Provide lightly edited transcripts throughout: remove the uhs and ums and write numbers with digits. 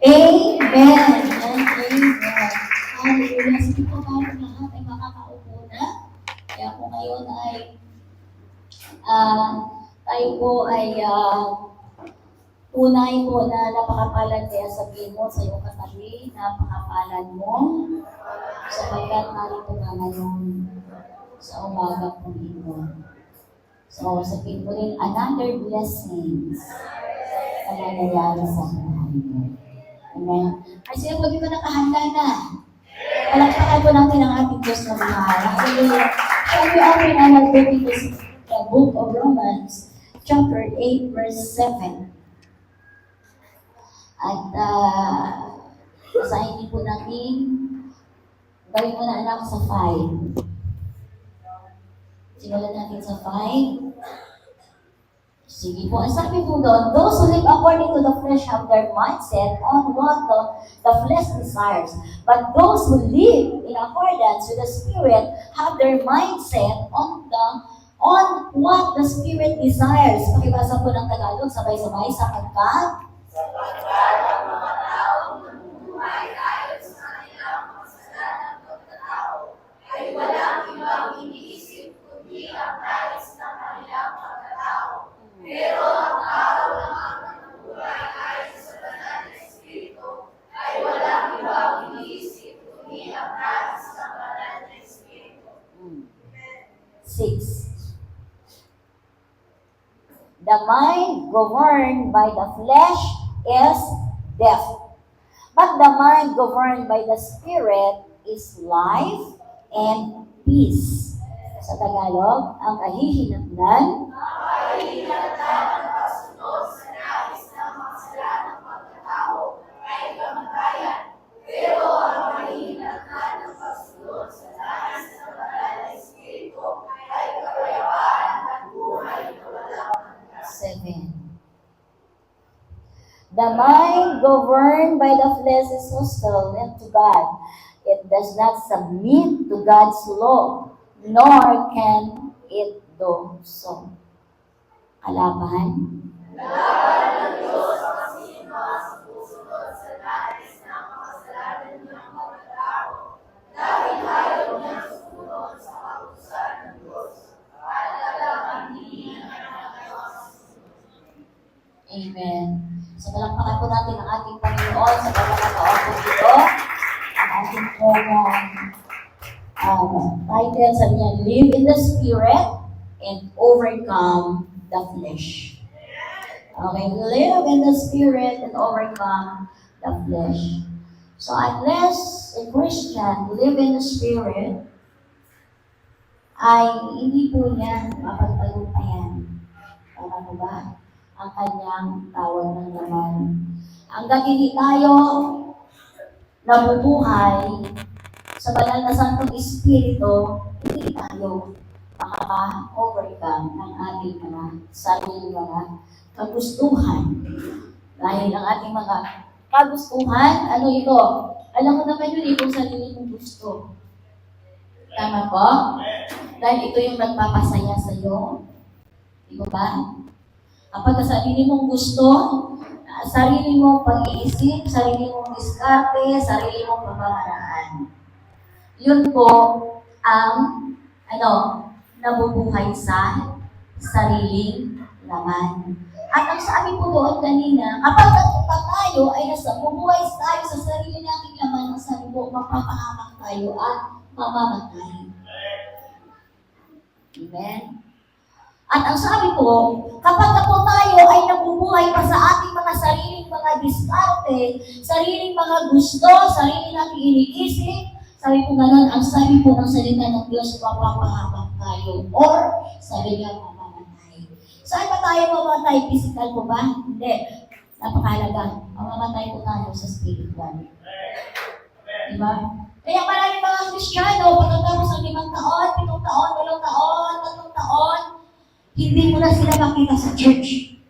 Amen and amen. Hallelujah. Sige po tayo lahat ay makakaupo na. Kaya po ngayon ay tayo po ay tunay po na napakapalad. Kaya sabihin mo sa iyong katabi, napakapalad mo sapagkat narito na ngayon sa umaga po ito. So, sabihin mo rin, another blessings na nangyayari sa buhay mo. Amen. Ay, sila po, di ba nakahanda na? Palakpakan po natin ang ating Diyos na mahal. Hallelujah. So, we open our book in the book of Romans, chapter 8, verse 7. At, basahin po natin, gawin mo na anak sa 5. Simulan natin sa 5. Sige po. Ang sabi po doon, those who live according to the flesh have their mindset on what the flesh desires. But those who live in accordance with the Spirit have their mindset on what the Spirit desires. Pakibasa po ng Tagalog, sabay-sabay, sapagkat ang mga taong namumuhay tayo sa kanilang kasalanan pagkatao ay walang ibang iniisip kundi ang nais ng kanilang pagkatao. Pero ang tao ng namumuhay tayo sa banal na Espiritu ay walang ibang iniisip kundi ang nais ng banal na Espiritu. 6. The mind governed by the flesh is death, but the mind governed by the Spirit is life and peace. Sa Tagalog, ang kahihinatnan ang kasunod sa nais ng makasalanan ng pagkatao ay kamatayan. Pero ang kahihinatnan ng kasunod sa nais ng banal na Espiritu ay kapayapaan at buhay na walang hanggan. 7. The mind governed by the flesh is hostile to God. It does not submit to God's law, nor can it do so. Kalaban. Laban ng Diyos ang sino sa pusunod sa nais ng makasalanan ng mga tao, dahil ayaw niya sumunod sa kautusan ng Diyos, at talagang hindi niya nagawa. Amen. So, palakpakan po natin ang ating Panginoon sa pagkakataon po dito. Ang ating title sa niya, Live in the Spirit and Overcome the Flesh. Okay, live in the Spirit and overcome the flesh. So, unless a Christian live in the Spirit, ay hindi po niya mapagtagumpayan. Tama po ba? Ang kanyang tawag ng laman. Hanggang hindi tayo nabubuhay sa banal na Santong Espiritu, hindi tayo makaka-overcome ng ating mga sarili mga kagustuhan. Dahil ang ating mga kagustuhan, ano ito? Alam mo naman yun, itong sarili mong gusto. Tama po? Dahil ito yung nagpapasaya sa iyo. Di ba? Kapag sarili mong gusto, sarili mong pag-iisip, sarili mong diskarte, sarili mong pamamaraan. Yun po ang nabubuhay sa sariling laman. At ang sabi po doon kanina, kapag tayo ay bubuhay tayo sa sarili nating laman, ang sabi po, mapapahamak tayo at mamamatay. Amen? At ang sabi po, kapag po tayo ay nabubuhay pa sa ating mga sariling mga diskarte, sariling mga gusto, sariling nating iniisip, sabi po ganun, ang sabi po ng salita ng Diyos, mapapahamak tayo. Or, sabi niya, mamamatay. Saan ba tayo mamamatay? Physical po ba? Hindi. Napakahalaga. Mamamatay po tayo sa spiritual. Diba? Kaya maraming mga Kristiyano, pagkatapos ng 5 taon, 7 taon, 2 taon, 3 taon, hindi mo na sila makita sa church.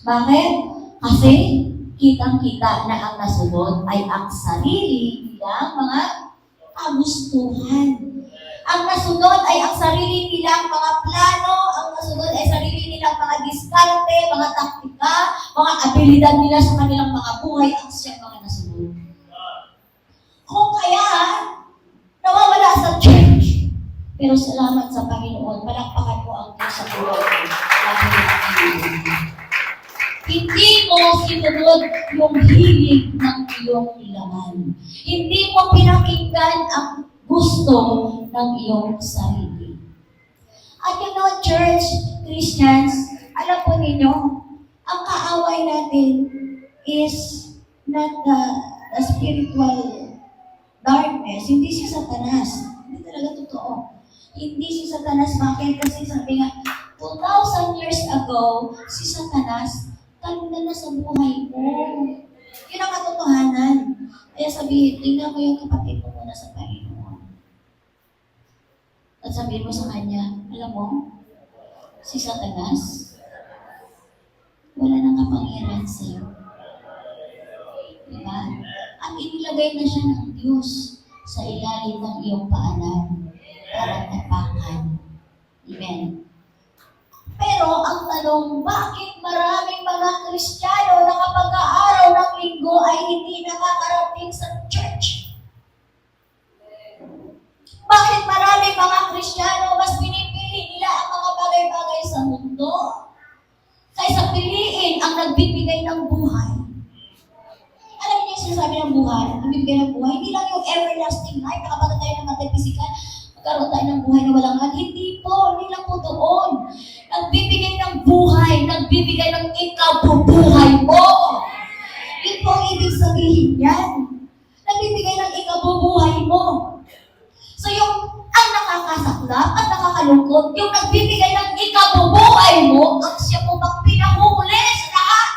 Bakit? Kasi kitang-kita na ang nasunod ay ang sarili nilang mga kagustuhan. Ang nasunod ay ang sarili nilang mga plano, ang nasunod ay sarili nilang mga diskarte, mga taktika, mga abilidad nila sa kanilang mga buhay ang siyang mga nasunod. Kung kaya, nawawala sa church. Pero salamat sa Panginoon, palakpakan mo ang Diyos sa buhay mo. Hindi mo sinunod yung hilig ng iyong laman. Hindi mo pinakinggan ang gusto ng iyong sarili. At you know, church, Christians, alam po ninyo, ang kaaway natin is not the spiritual darkness. Hindi si Satanas. Hindi talaga totoo. Hindi si Satanas. Bakit? Kasi sabi nga, 2,000 years ago, si Satanas, talunda na sa buhay mo. Yun ang katotohanan. Kaya sabihin, tingnan mo yung kapatid mo muna sa Panginoon. At sabihin mo sa kanya, alam mo, si Satanas, wala nang kapangyarihan sa'yo. Diba? At inilagay na siya ng Diyos sa ilalim ng iyong paanan para tapakan. Amen. Pero ang tanong, bakit maraming mga Kristiyano na kapag araw ng linggo ay hindi nakakarating sa church? Bakit maraming mga Kristiyano mas pinipili nila ang mga bagay-bagay sa mundo kaysa piliin ang nagbibigay ng buhay? Alam niyo yung sinasabi ng buhay, ang nagbibigay ng buhay, hindi lang yung everlasting life, nakapagod tayo ng matay physical, magkaroon tayo ng buhay na walang hanggan. Hindi po, hindi lang po doon. Nagbibigay ng buhay, nagbibigay ng ikabubuhay mo. Yun po ang ibig sabihin yan. Nagbibigay ng ikabubuhay mo. So yung ang nakakasaklap at nakakalungkot, yung nagbibigay ng ikabubuhay mo, ang siya po bang pinahuhuli sa lahat.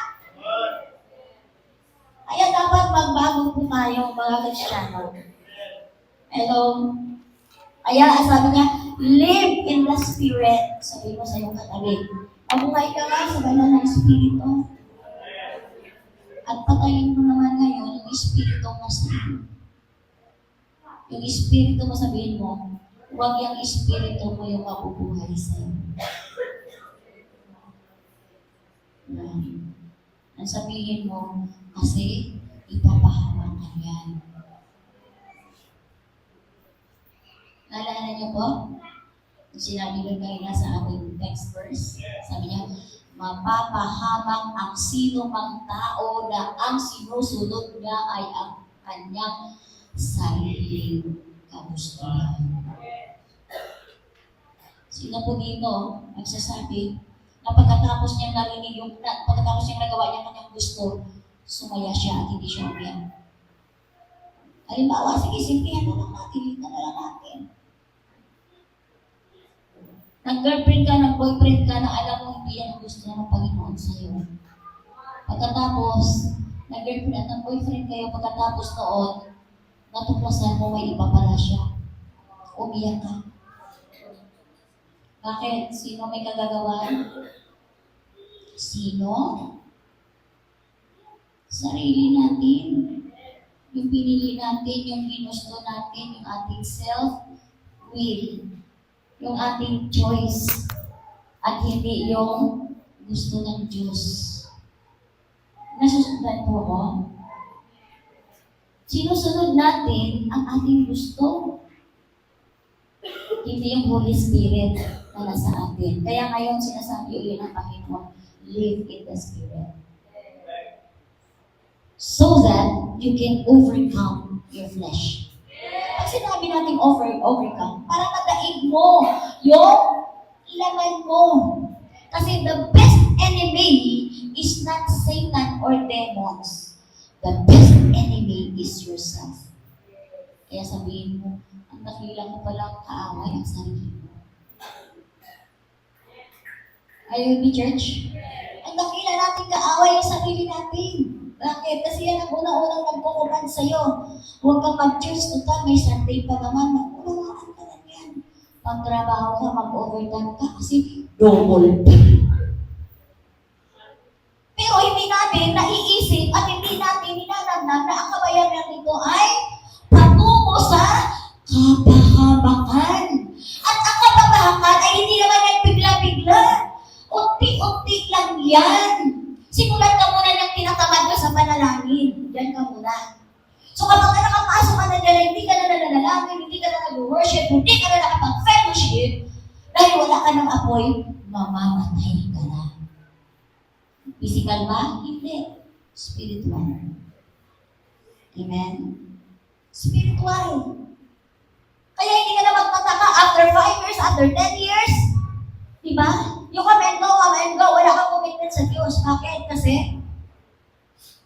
Kaya dapat magbago po tayo mga Kristiyano. Hello? Kaya sabi niya, live in the Spirit. Sabi mo sa iyong katabi. Mabuhay ka nga sa banal ng Espiritu. At patayin mo naman ngayon yung Espiritu mo sa iyo. Yung Espiritu mo, sabihin mo, huwag yung Espiritu mo yung mabubuhay sa iyo. Ang sabihin mo, kasi ipapahamak ka yan. Naalala niyo po? Sinabi ko kayo na sa ating text verse. Sabi niya, mapapahamak ang sino mang tao na ang sinusunod niya ay ang kanyang sariling kagustuhan. Sino po dito nagsasabi na pagkatapos niyang narinig yung, pagkatapos niyang nagawa niya kanyang gusto, sumaya siya at hindi siya umiyak? Halimbawa, sige, simpihan na lang natin, hita na lang natin. Nag-girlfriend ka, nag-boyfriend ka na alam mo hindi yan ang gusto ng Panginoon sa'yo. Pagkatapos, nag-girlfriend at nag-boyfriend kayo, pagkatapos noon, natuklasan mo may iba pala siya. Umiyak ka. Bakit? Sino may kagagawan? Sino? Sarili natin. Yung pinili natin, yung ginusto natin, yung ating self-will. Yung ating choice at hindi yung gusto ng Diyos. Nasusundan po ko? Sinusunod natin ang ating gusto. Hindi yung Holy Spirit na nasa atin. Kaya ngayon sinasabi ulit ng Panginoon, live in the Spirit. So that you can overcome your flesh. Pag sinabi natin overcome, para madaig mo yung laman mo. Kasi the best enemy is not Satan or demons. The best enemy is yourself. Kaya sabihin mo, ang dakila mo palang kaaway ang sarili mo. Are you with me, church? Ang dakila natin kaaway ang sarili natin. Bakit? Kasi yan ang unang-unang nagkukuman sa'yo. Huwag kang mag-church, total, may Sunday pa naman. Mag-unawaan ka lang yan. Pag-trabaho ka, mag-overtime ka, kasi double pay. Pero hindi natin naiisip at hindi natin ninanamnam na ang kabayaran nito ay patungo sa kapahamakan. At ang kapahamakan ay hindi naman nagpigla-bigla. Unti Diyan ka muna. So kapag nakapasok ka na dyan, hindi ka na nananalangin, hindi ka na nag-worship, hindi ka na nakapag-fellowship, dahil wala ka ng apoy, mamamatay ka na. Physical ba? Hindi. Spiritual. Amen? Spiritual. Kaya hindi ka na magtataka after 5 years, after 10 years. Diba? Yung come and go, wala kang commitment sa Diyos. Bakit? Kasi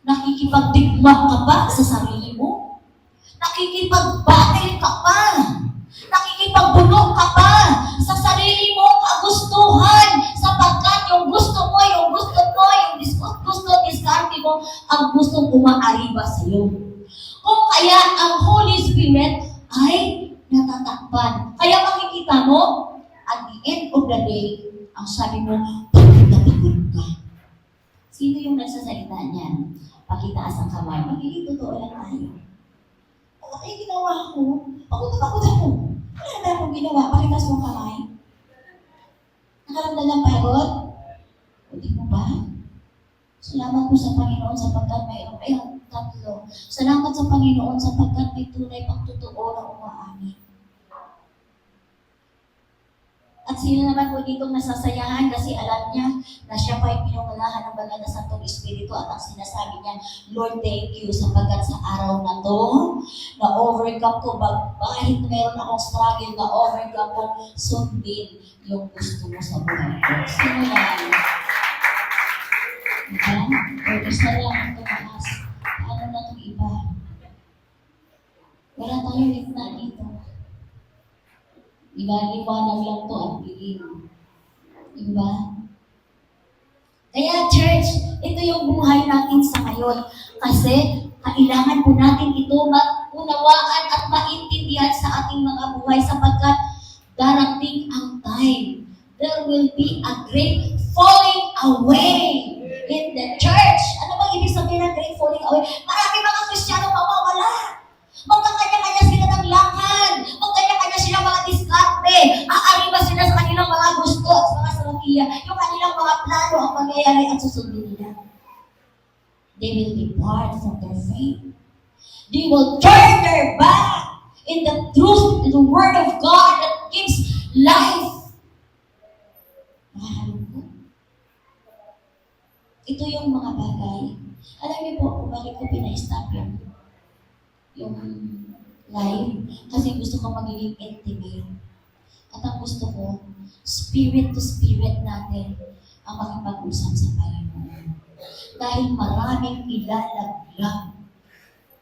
nakikipagdigma ka pa sa sarili mo. Nakikipagbattle ka pa. Nakikipagbunog ka pa sa sarili mo, kagustuhan, sapagkat yung gusto mo, yung diskarte mo, ang gustong umaariba sa iyo. Kung kaya ang Holy Spirit ay natatakpan. Kaya makikita mo, at the end of the day, ang sabi mo, pagod na pagod ka. Sino yung nagsasalita niyan? Pakitaas ang kamay. Magiging totoo lang tayo. Ano yung ginawa ko? Pagod na pagod ako. Wala na akong ginawa. Pakitaas mo ang kamay. Nakaramdam ng pagod? Hindi mo ba? Salamat po sa Panginoon sapagkat mayroong tatlo. Salamat sa Panginoon sapagkat may tunay pang totoo na umaamin. At sino naman po ditong nasasayahan kasi alam niya na siya pa ay pinungalahan ng banal na Santong Espiritu at ang sinasabi niya, Lord, thank you sapagkat sa araw na to, na-overcome ko, kahit meron akong struggle, na-overcome ko, sundin yung gusto mo sa buhay ko. Sino yan? Diba? O isa lang ang tumaas. Paano na itong iba? Wala tayong gitna dito. Liwanag lang to at dilim. Diba? Kaya church, ito yung buhay natin sa ngayon. Kasi kailangan po natin ito maunawaan at maintindihan sa ating mga buhay sapagkat darating ang time. There will be a great falling away in the church. Ano bang ibig sabihin ng great falling away? Marami mga Kristiyano mawawala. Magkakanya-kanya sila ng lakad. Magkanya-kanya sila mga diskarte. Aariba sila sa kanilang mga gusto at mga strategiya. Yung kanilang mga plano ang mangyayari at susundin nila. They will depart from their faith. They will turn their back in the truth, in the word of God that gives life. Nakakalungkot. Ito yung mga bagay. Alam niyo po kung bakit ko pina-stop yung live? Kasi gusto ko magiging intimate. At ang gusto ko, spirit to spirit natin ang makipag-usap sa Panginoon. Dahil maraming ilalaglag,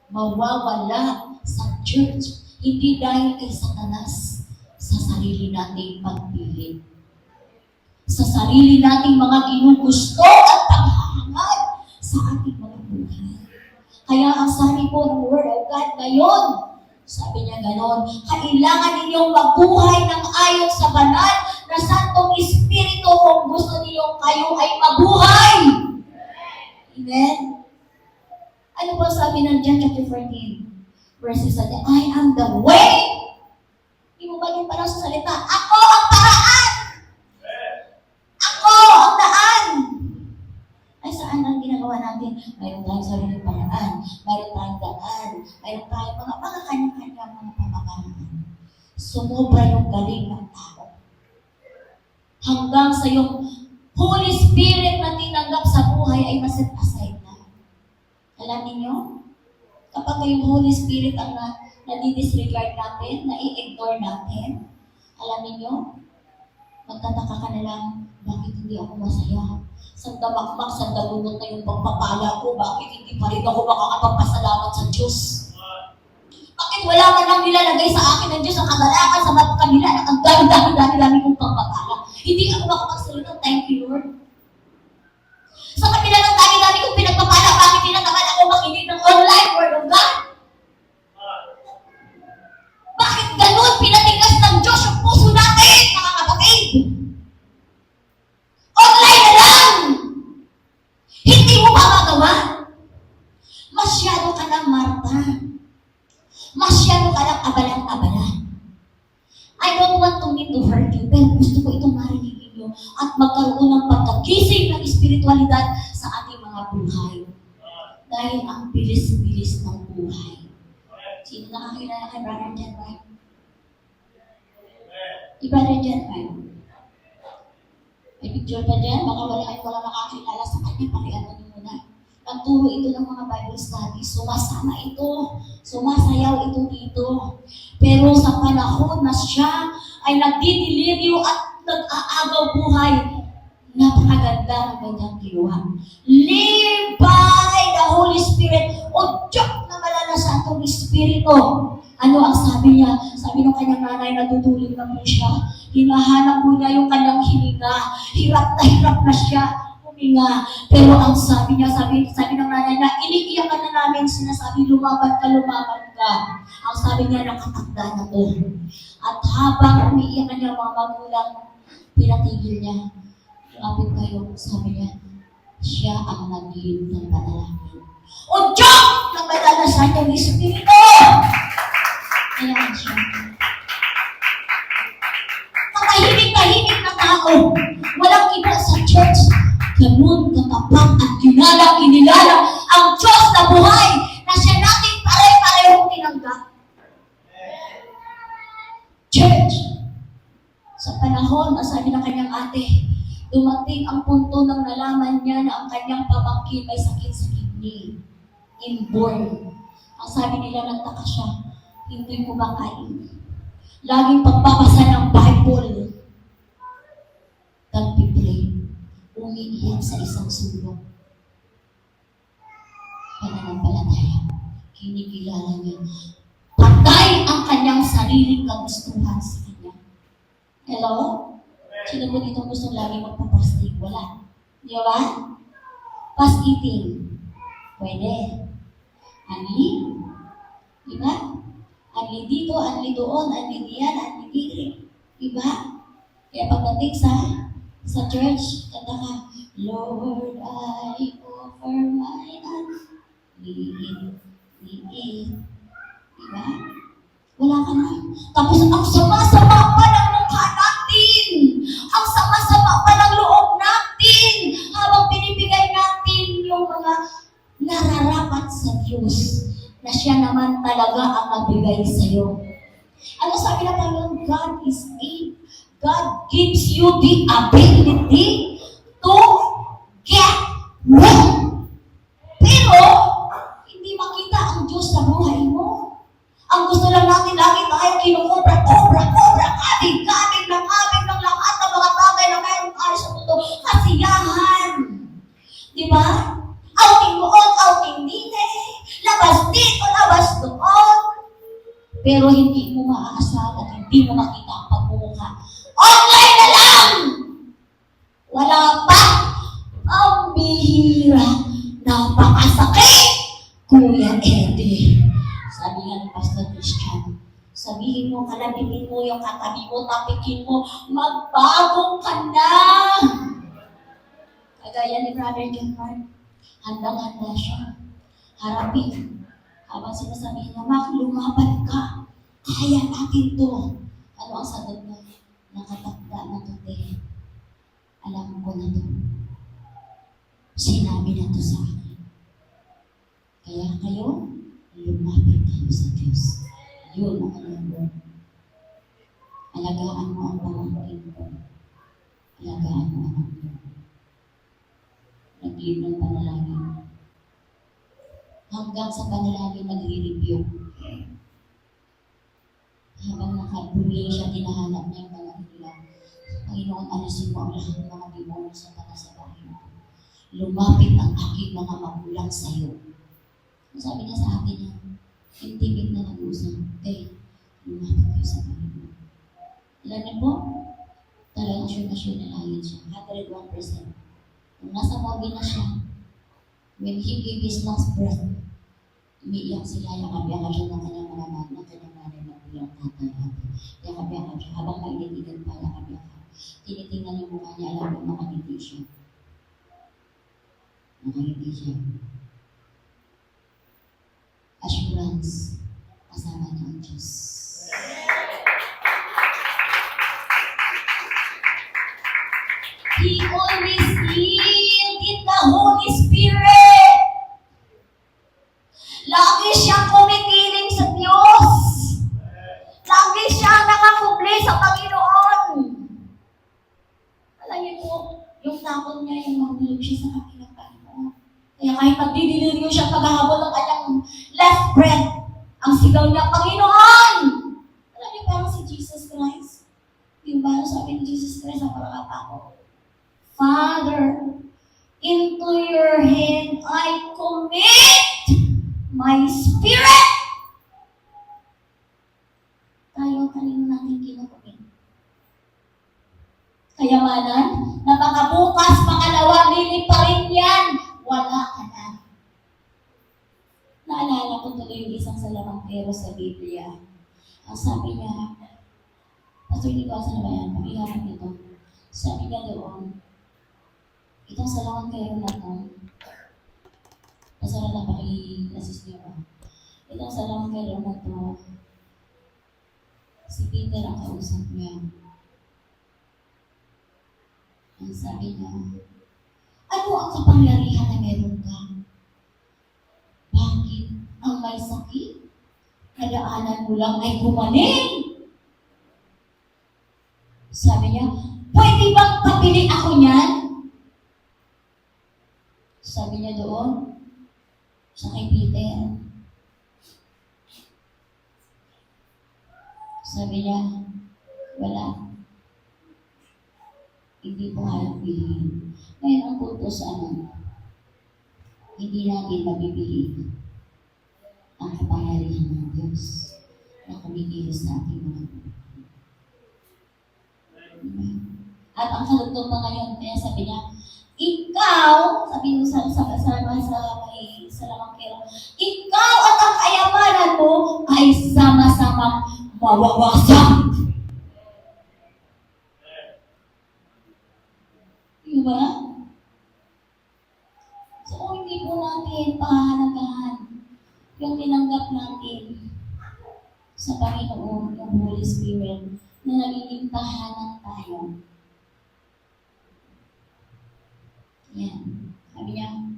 mawawala sa church, hindi dahil kay Satanas, sa sarili nating pagpilit. Sa sarili nating mga ginugusto at paghahangad sa ating mga buhay. Kaya ang sabi po ng Word of God ngayon, sabi niya ganon, kailangan ninyong mabuhay ng ayon sa banal na Santong Espiritu kung gusto ninyong kayo ay mabuhay. Amen? Ano po sabi ng John chapter 14? Verses 7, I am the way. Hindi mo ba din parang sa salita? Ako ang paraan! Ako ang daan! Ay, saan ang ginagawa natin? Mayroon tayong sariling paraan, mayroon tayong daan, mayroon tayong mga kanya-kanya mga pamamaraan. Sumobra yung galing ng tao. Hanggang sa yung Holy Spirit na tinanggap sa buhay ay maset aside na. Alam niyo? Kapag yung Holy Spirit ang na-disregard natin, na-i-ignore natin, alam niyo? Magtataka ka na lang, bakit hindi ako masaya? Sandamakmak, sandalunod na yung pagpapala ko, bakit hindi pa rin ako makakapagpasalamat sa Diyos? Bakit wala man lang nilalagay sa akin ng Diyos ang kagalakan sa mga kanila na ang dami-dami kong pagpapala? Hindi ako makapagsalita, thank you Lord. Sa kabila ng dami-dami kong pinagpapala, bakit hindi na naman ako makinig ng online word of God? Bakit ganun pinatigas ng Diyos yung puso natin, mga kapatid? Online na lang! Hindi mo ba magawa? Masyado ka ng Marta. Masyado ka ng abalang-abala. I don't want to mean to hurt you, pero gusto ko itong marinig ninyo at magkaroon ng pagkagising ng espiritualidad sa ating mga buhay. Dahil ang bilis-bilis ng buhay. Sino nakakilala kay Brother Jan White? Brother Jan White. May picture pa dyan, baka wala nakakilala sa kanya, pakiano niyo muna. Nagturo ito ng mga Bible studies, sumasama ito, sumasayaw ito dito. Pero sa panahon na siya ay nagdideliveryo at nag-aagaw buhay, napakaganda ng kanyang ginawa. Live by the Holy Spirit, o Diyos na malalasan itong Espiritu. Ano ang sabi niya? Sabi ng kanyang nanay, natutulog na po siya. Hinahanap po niya yung kanyang hininga. Hirap na siya huminga. Pero ang sabi niya, sabi ng nanay niya, iniiyak ka na namin, sinasabi, lumaban ka. Ang sabi niya, nakatakda na to. At habang umiiyak na niya mga magulang, pinatigil niya. Lapit kayo, sabi niya, siya ang nag-lead ng panalangin. O Diyos! Nagdadalasan yung Espiritu! Ayan siya. Katahimik na tao. Walang iba sa church. Ganun katapat at inilalang ang Diyos na buhay na siya natin pare-parehong tinanggap. Church, sa panahon, sabi ng kanyang ate, dumating ang punto ng nalaman niya na ang kanyang pamangkin may sakit sa kidney. Inborn. Ang sabi nila, nagtaka siya, hindi ko ba kain? Laging pagpapasa ng Bible. Nagpipray. Umiiyak sa isang sulok. Pananampalataya. Kinikilala niya. Patay ang kanyang sariling kagustuhan sa kanya. Hello? Sino po dito gusto lagi magpapastig? Wala. Di ba? Fast eating. Pwede. Ani? Di ba? Anli dito, anli doon, anli diyan, anli dito. Di ba? Kaya pagdating sa church, kanta ka, Lord, I offer my unlead. Di ba? Wala ka na. Tapos ang sama-sama pa ng mukha natin. Ang sama-sama pa ng loob natin. Habang pinibigay natin yung mga nararapat sa Diyos na siya naman talaga ang nagbigay sa iyo. Ano sabi na Panginoon? God is good. God gives you the ability to get well. Pero, hindi makita ang Diyos sa buhay mo. Ang gusto lang natin lagi tayo kinukobra, kabig ng lahat ng mga bagay na mayroon tayo sa mundo. Kasiyahan. Di ba? Outing doon, outing dito. Labas dito, labas doon. Pero hindi mo maaasahan at hindi mo makita ang pagmumukha. Online na lang! Wala pa. Ang bihira. Napakasakit. Kuya Eddie. Sabi nga ni Pastor Christian, sabihin mo, kalabigin mo yung katabi mo, tapikin mo, magbagong ka na. Kagaya ni Brother John Mark, handang-handa siya. Harapin. Habang sinasabihin niya, Mak, lumaban ka. Kaya natin to. Ano ang sagot niya? Nakatakda na to, te. Alam ko na to. Sinabi na to sa akin. Kaya kayo, lumapit kayo sa Diyos. Yun ang kanyang word. Alagaan mo ang pamangkin ko. Alagaan mo ang anak mo. Nag-lead ng panalangin. Hanggang sa panalangin nagre-review. Habang nakabuli siya, tinahanap niya yung mga ilang. Panginoon, alisin mo ang lahat ng mga demonyo sa mata sa bahay mo. Lumapit ang aking mga magulang sa iyo. Sabi niya sa akin niya, intimate na nag-usap. Lumapit kayo sa Panginoon. Alam niyo po, talagang sure na langit siya. 101%. Kung nasa morgue na siya, when he gave his last breath, umiiyak sila, yakap-yakap siya ng kanyang mga ng kanyang nanay na bilang tatay. Yakap-yakap siya. Habang mailitigan pa, yakap-yakap. Tinitingnan yung mukha niya, alam mo, nakangiti siya. Nakangiti siya. Assurance, kasama niya ang Diyos. He always lived in the Holy Spirit. desperate. Ang sigaw niya, Panginoon! Alam niyo, parang si Jesus Christ. Yung ba, sabi ni Jesus Christ sa parakata ko, Father, into your hand I commit my spirit. Tayo kanino natin kinukumit? Kayamanan, na baka bukas, makalawa, lili pa rin yan. Wala ka na. Naalala ko tuloy yung isang salamangkero sa Biblia. Ang sabi niya, Pastor Nico, saan ba yan? Pakiharap nito. Sabi niya doon, itong salamangkero na to, pasara na paki-assist niyo ba? Itong salamangkero na to, si Peter ang kausap niya. Ang sabi niya, ano ang kapangyarihan na meron ka? Bakit ang may sakit? Kadaanan mo lang ay gumaling. Sabi niya, pwede bang papili ako niyan? Sabi niya doon, sa kay Peter. Sabi niya, wala. Hindi ko kayang piliin. Ngayon ang punto sa hindi natin mabibili ang kapangyarihan ng Diyos na kumikilos sa ating mga buhay. At ang kalugtong pa ngayon, kaya sabi niya, ikaw, sabi nyo sa lamangkero, ikaw at ang kayamanan mo ay sama-samang mawawasak. Diba? So, kung hindi po natin pahalagahan yung tinanggap natin sa Panginoon, yung Holy Spirit, na nagiging tahanan tayo. Yan. Sabi niya,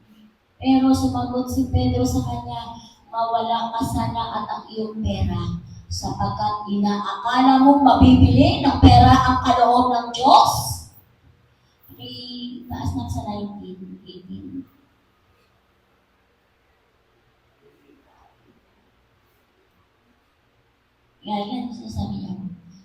pero sumagot si Pedro sa kanya, mawala ka sana at ang iyong pera, sapagkat inaakala mong mabibili ng pera ang kaloob ng Diyos. Taas na sa 19, 18. Yan, sabi niya.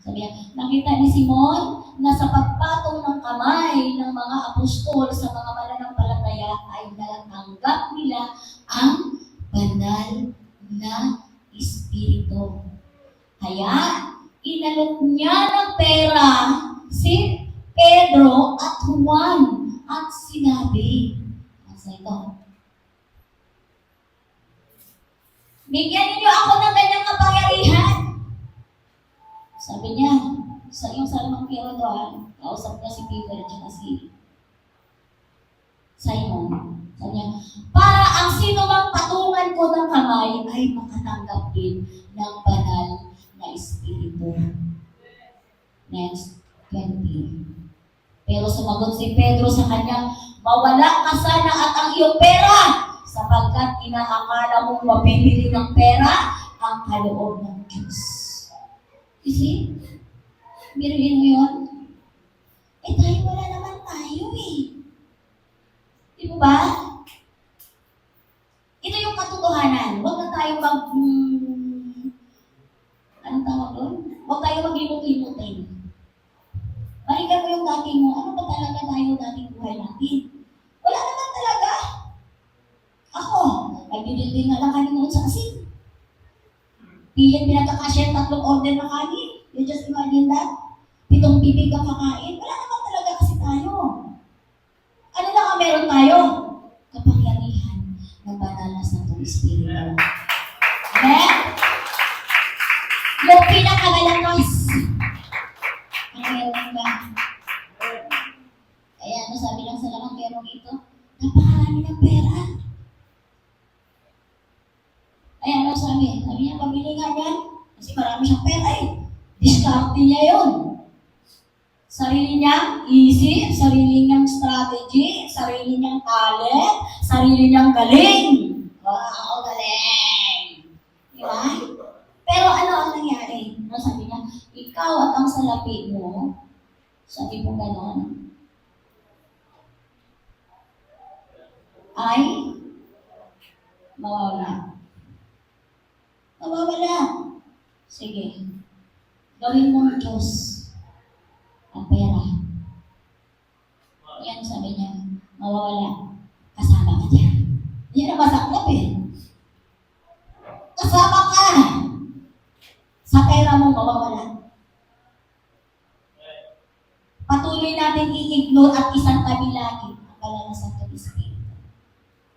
Sabi niya, nakita ni Simon na sa pagpatong ng kamay ng mga apostol sa mga mananampalataya ay natanggap nila ang banal na Espiritu. Kaya, inalok niya ng pera si Pedro at Juan at sinabi, sa ito, bigyan ninyo ako ng ganyang kapangyarihan. Sabi niya, sa iyong salamangkero doon, kausap niya si Peter at si Simon. Sabi niya, para ang sino mang patungan ko ng kamay ay makatanggap din ng banal na Espiritu. Next, 20. Pero sumagot si Pedro sa kanya, mawala ka sana at ang iyong pera, sapagkat inaakala mong mabibili ng pera ang kaloob ng Diyos. You see? Biruin mo yun? Tayo wala naman tayo eh. Di ba? Ito yung katotohanan. Huwag na tayo anong tawag doon? Huwag tayo mag-limot-limutin. Balikan mo yung dating mo. Ano ba talaga tayo dating buhay natin? Wala naman talaga. Ako, nagdidilding nga lang kanin noon sa asin. Pilit pinagkakasya 3 order na kanin. You just imagine that? 7 bibig ang kakain. Wala naman talaga kasi tayo. Ano lang ang meron tayo? Kapangyarihan ng banal na Santong Espiritu. Amen? Yung pinakamalakas ang meron ba? Kaya ano sabi lang sa lamangkerong ito? Napakarami ng pera. Kaya ano sabi? Sabi niya, pabili nga yan. Kasi marami siyang pera eh. Discarte niya yun. Sarili niyang isip, sarili niyang strategy, sarili niyang talent, sarili niyang galing. Wow, galing! Di ba? Pero ano ang nangyari? Ano sabi niya? Ikaw at ang salapi mo, sabi mo ganon, ay mawawala. Mawawala. Sige. Gawin mong Diyos ang pera. Yan sabi niya, mawawala. Kasama ka dyan. Yan ang masaklap eh. Kasama ka. Sa pera mo mawawala. Patuloy natin i-ignore at isang tabi lagi ang banal na Santo Espiritu.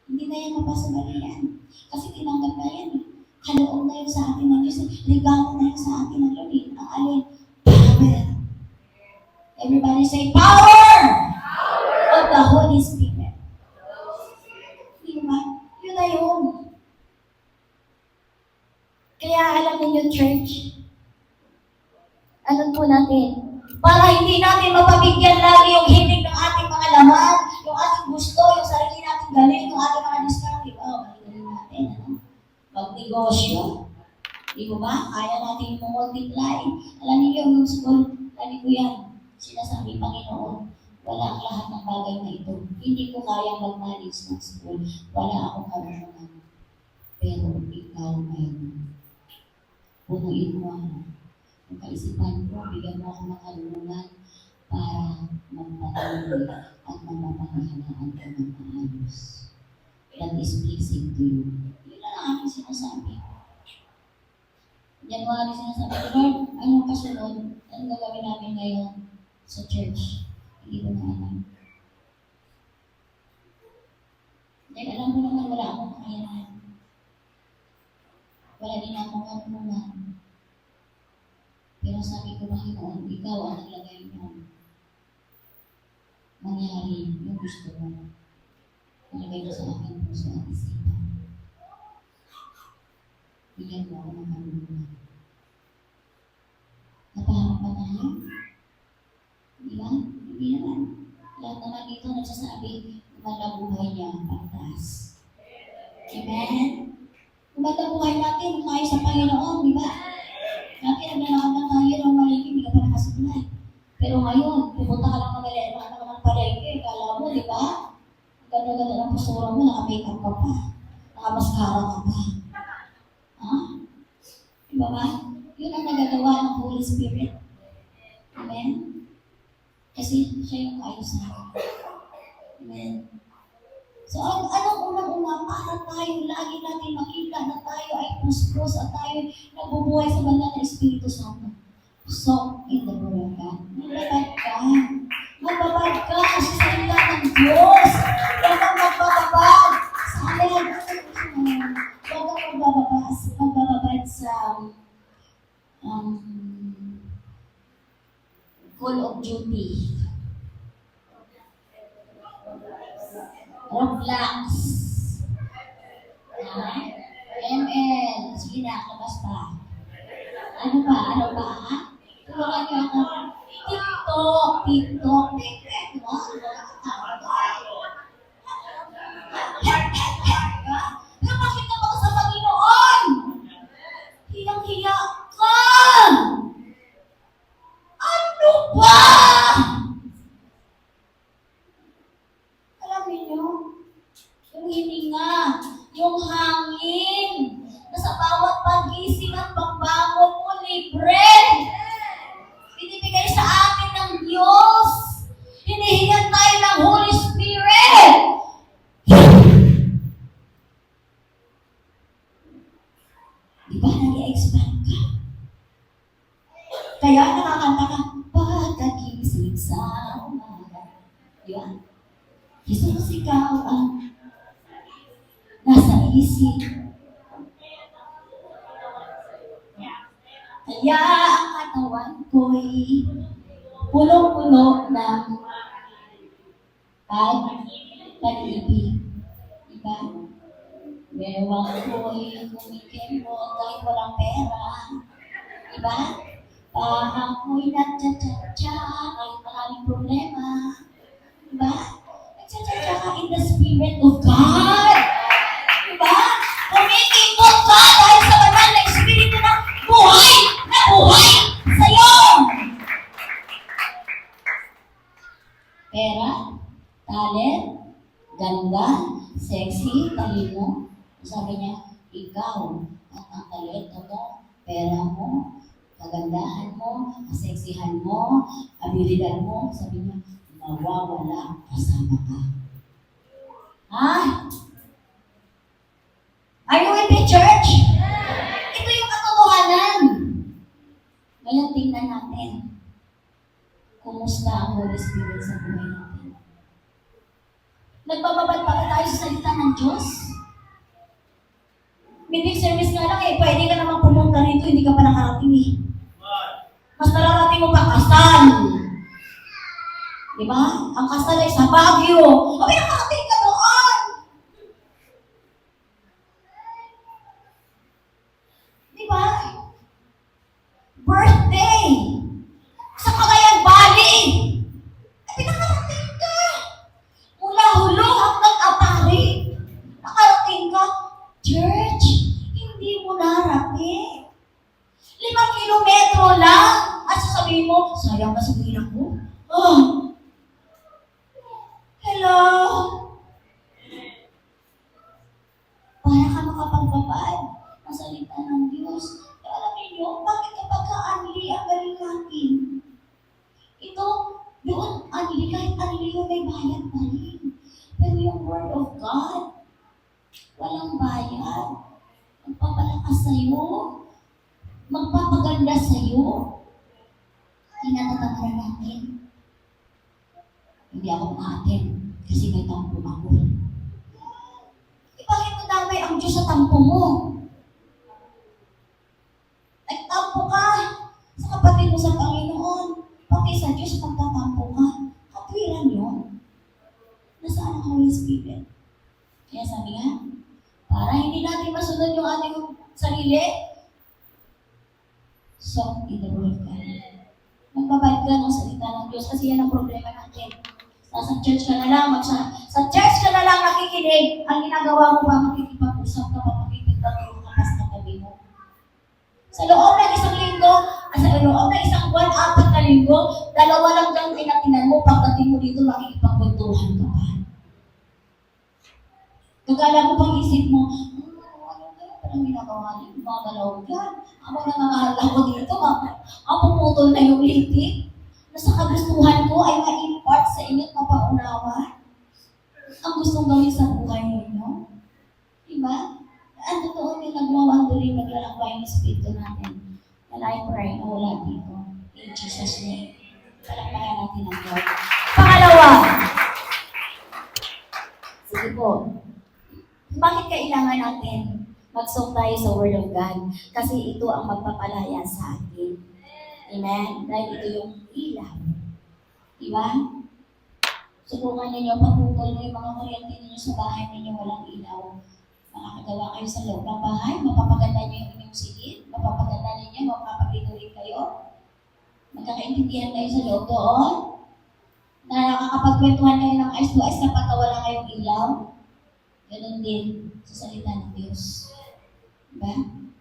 Hindi na yan mapasabali yan. Kasi tinanggap na yan eh. Kaloob na yun sa atin ng Diyos. Regalo na yun sa atin ng Lord. Ang alin? Power. Everybody say, power! Of the Holy Spirit. Di ba? Yun na yun. Kaya alam niyo, church, alam po natin, para hindi natin mapabigyan lagi yung hilig ng ating mga laman, yung ating gusto, yung sarili nating galing, yung ating mga distractive. Galing natin, ano? Magnegosyo. Di ba ba? Kaya natin multiply. Alam niyo yung school, alam ko yan. Sinasabi, Panginoon, wala ang lahat ng bagay na ito. Hindi ko kayang mag-manage ng school. Wala akong karunungan. Pero ikaw meron. Punuin mo ang kaisipan ko, bigyan mo ako ng karunungan para magpatuloy at mapapanghahanaan ko ng maayos. That is pleasing to you. Yun lang ang aking sinasabi. January sinasabi ko, Lord, anong kasunod? Anong gagawin namin ngayon sa church? Hindi ko na alam. Dahil alam ko naman wala akong kakayahan. Wala din akong karunungan. Pero sabi ko, Panginoon, ikaw ang naglagay mo. Mangyari yung gusto mo. Nalagay mo sa akin puso at isipan. Bigyan mo ako ng karunungan. Napahamak pa tayo? Di ba? Hindi naman. Lahat naman dito nagsasabi, gumanda buhay niya pagtaas. Amen? Gumanda buhay natin, tayo sa Panginoon, di ba? Dati naglalakad lang tayo ng maliki, hindi ka pa nakasublay. Pero ngayon, pupunta ka lang ng palengke, kala mo, di ba? Ang ganda-ganda ng postura mo, naka-makeup ka pa. Naka-mascara ka pa. Ha? Di ba ba? Yun ang nagagawa ng Holy Spirit. Amen? Kasi siya yung kaayos natin. Amen? So, anong unang-una para tayo lagi natin makita na tayo ay puspos at tayo nabubuhay sa banal na Espiritu Santo. So, in the Word of God. Magbabad ka. Magbabad ka sa salita ng Diyos. Huwag kang magbababad sa amin. Huwag kang magbababad sa Call of Duty. Roblox. ML. Sige na, labas pa. Ano ba? Tulungan niyo ako. TikTok. Napakita mo sa Panginoon. Hiyang-hiya ka. Ano ba? Alam niyo, yung hininga, yung hangin, na sa bawat pagising at pagbangon mo, libre. Binibigay sa atin ng Diyos. Hinihingan tayo ng Holy Spirit. Di ba nag-i-expand ka? Kaya nakakanta ka, pagkagising sa umaga. Yan. Jesus, ikaw ang nasa isip. Kaya ang katawan ko'y punong-puno ng pag-ibig. Diba? Bewang ko'y kumikembot kahit walang pera. Diba? Ako'y nagtsatsa kahit maraming problema. Diba? Nagtsatsa ka in the Spirit of God. Diba? Kumikimbot ka dahil sa banal na Espiritu ng buhay na buhay sa'yo. Pera, talent, ganda, sexy, talino. Sabi niya, ikaw at ang talento mo, pera mo, kagandahan mo, kaseksihan mo, abilidad mo, sabi niya, mawawala kasama ka. Ha? Are you with me, church? Ito yung katotohanan. Ngayon, tingnan natin. Kumusta ang Holy Spirit sa buhay natin? Nagbababad pa ba tayo sa salita ng Diyos? Meeting service nga lang pwede ka namang pumunta rito, hindi ka pa nakarating Mas nararating mo pa kasal. Diba? Ang kasal ay sa Baguio. Ay, nakarating ka doon! Diba? Birthday! Sa Cagayan Valley! Ay, nakarating ka! Mula Hulo hanggang Apari. Nakarating ka. Church, hindi mo narating. 5 kilometro lang. At sasabihin mo, sayang ba sabihin ako? Oh. Hello? Para ka makapagbabad ang salita ng Diyos. Kaya alam niyo, bakit kapag ka-unli ang galing natin? Ito, doon, unli, kahit unli yun, may bayad pa rin. Pero yung Word of God, walang bayad. Magpapalakas sa'yo. Magpapaganda sa'yo. Tinatataparan natin. Hindi ako maatin kasi may tampo ako. Bakit madamay ang Diyos sa tampo mo? Nagtampo ka sa kapatid mo sa Panginoon. Pati sa Diyos pagtatampo ka. Katwiran yun. Nasaan ang Holy Spirit? Kaya sabi nga, para hindi natin masunod yung ating sarili, soft in the Word of God. Magbabad ka ng salita ng Diyos kasi yan ang problema natin. Sa church ka na lang, sa church ka na lang nakikinig, ang ginagawa mo ba makikipag-usap ka pa, makikipag-tulong ka sa tabi mo. Sa loob ng isang linggo, sa loob ng isang buwan, 4 na linggo, 2 lang dyan ay natinan mo, pagdating mo dito, makikipag-kwentuhan ka pa. Gagala mo pang isip mo, ang ginagawa niyo, mga galaw dyan. Habang nangangaral ako dito, pumutol na yung litik. Nasa kagustuhan ko ay ma-impart sa inyo at mapaunawa. Ang gustong gawin sa buhay ninyo. Diba? Ang totoo yung nagwawanduling, naglalakbay ng Espiritu natin. And I pray na wala dito. In Jesus' name. Palakpayan natin ang Lord. Pangalawa. Sige po. Bakit kailangan natin mag-soak tayo sa Word of God? Kasi ito ang magpapalaya sa atin. Amen? Dahil ito yung ilaw. Diba? Subukan ninyo, pagputol mo yung mga kuryente ninyo sa bahay ninyo walang ilaw. Makakagawa kayo sa loob ng bahay, mapapaganda nyo yung inyong silid, mapapaganda ninyo, mapapapinulit kayo. Magkakaintindihan kayo sa loob doon. Na nakakapagkwentuhan kayo ng ayos to ayos kapag wala kayong ilaw. Ganun din sa salita ng Diyos. Diba?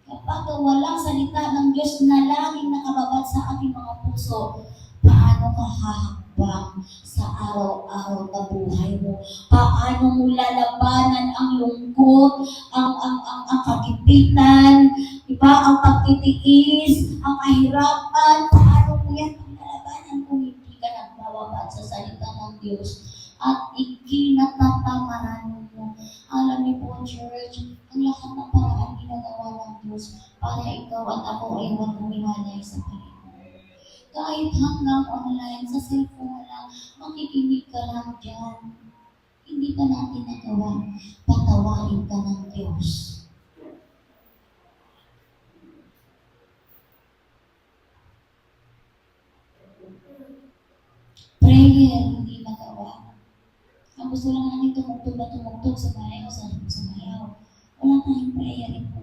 Kapag walang salita ng Diyos na laging nakababad sa ating mga puso, paano ka hahakbang sa araw-araw na buhay mo? Paano mo lalabanan ang lungkot, ang kagipitan, diba? Ang pagtitiis, ang kahirapan? Paano mo yan ang lalabanan kung hindi ka nagbababad sa salita ng Diyos at ikinatatamaranan mo? Alam niyo po, church, ang lahat ng paraan ginagawa ng Diyos para ikaw at ako ay huwag humiwalay sa Panginoon. Kahit hanggang online, sa cellphone lang, makikinig ka lang dyan. Hindi ka natin nagawa, patawarin ka ng Diyos. Prayer, hindi magawa. Ang gusto lang namin tumugtog na tumugtog sa bahay o sa mayaw. Wala tayong prayer po.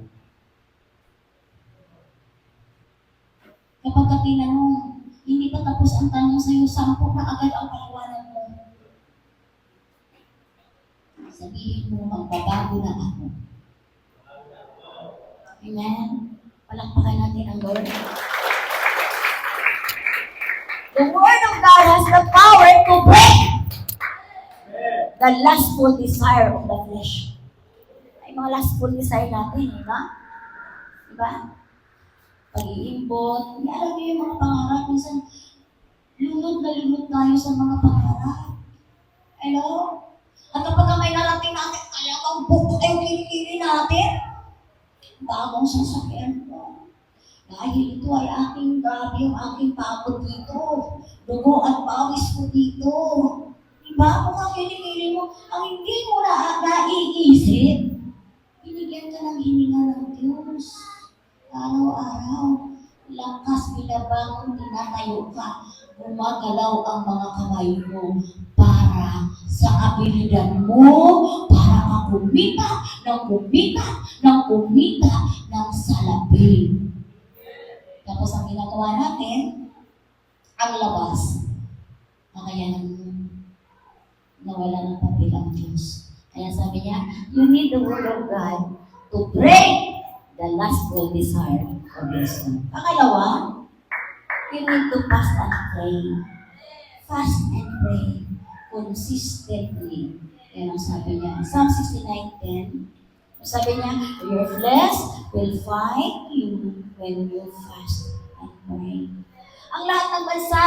Kapag ka tinanong, hindi pa tapos ang tanong sa'yo, 10 na agad ang paliwanag mo. Sabihin mo, magbabago na ako. Amen? Palakpakan natin ang Lord. The Word of God has the power to break the lustful desire of the flesh. Ay, mga lustful desire natin, di ba? Di ba? Pag-iimbot. Hindi alam niyo yung mga pangarap. Minsan, lunod na lunod tayo sa mga pangarap. Hello? At kapag may narating natin, kaya kang buko ay pinipili natin. Bagong sasakyan ko. Dahil ito ay aking grabe yung aking pagod dito. Dugo at pawis ko dito. Diba? Kung ang pinipili mo, ang hindi mo na naiisip, binigyan ka ng hininga ng Diyos. Araw-araw, lakas binabangon, tinatayo ka. Gumagalaw ang mga kamay mo para sa abilidad mo, para ka kumita ng salapi. Tapos ang ginagawa natin, ang labas, kaya nawala ng papel ang Diyos. Kaya sabi niya, you need the Word of God to break the lustful desire of this one. Pangalawa, you need to fast and pray. Fast and pray consistently. Yan ang sabi niya. Psalm 69:10. Sabi niya, your flesh will fight you when you fast and pray. Ang lahat ng bansa,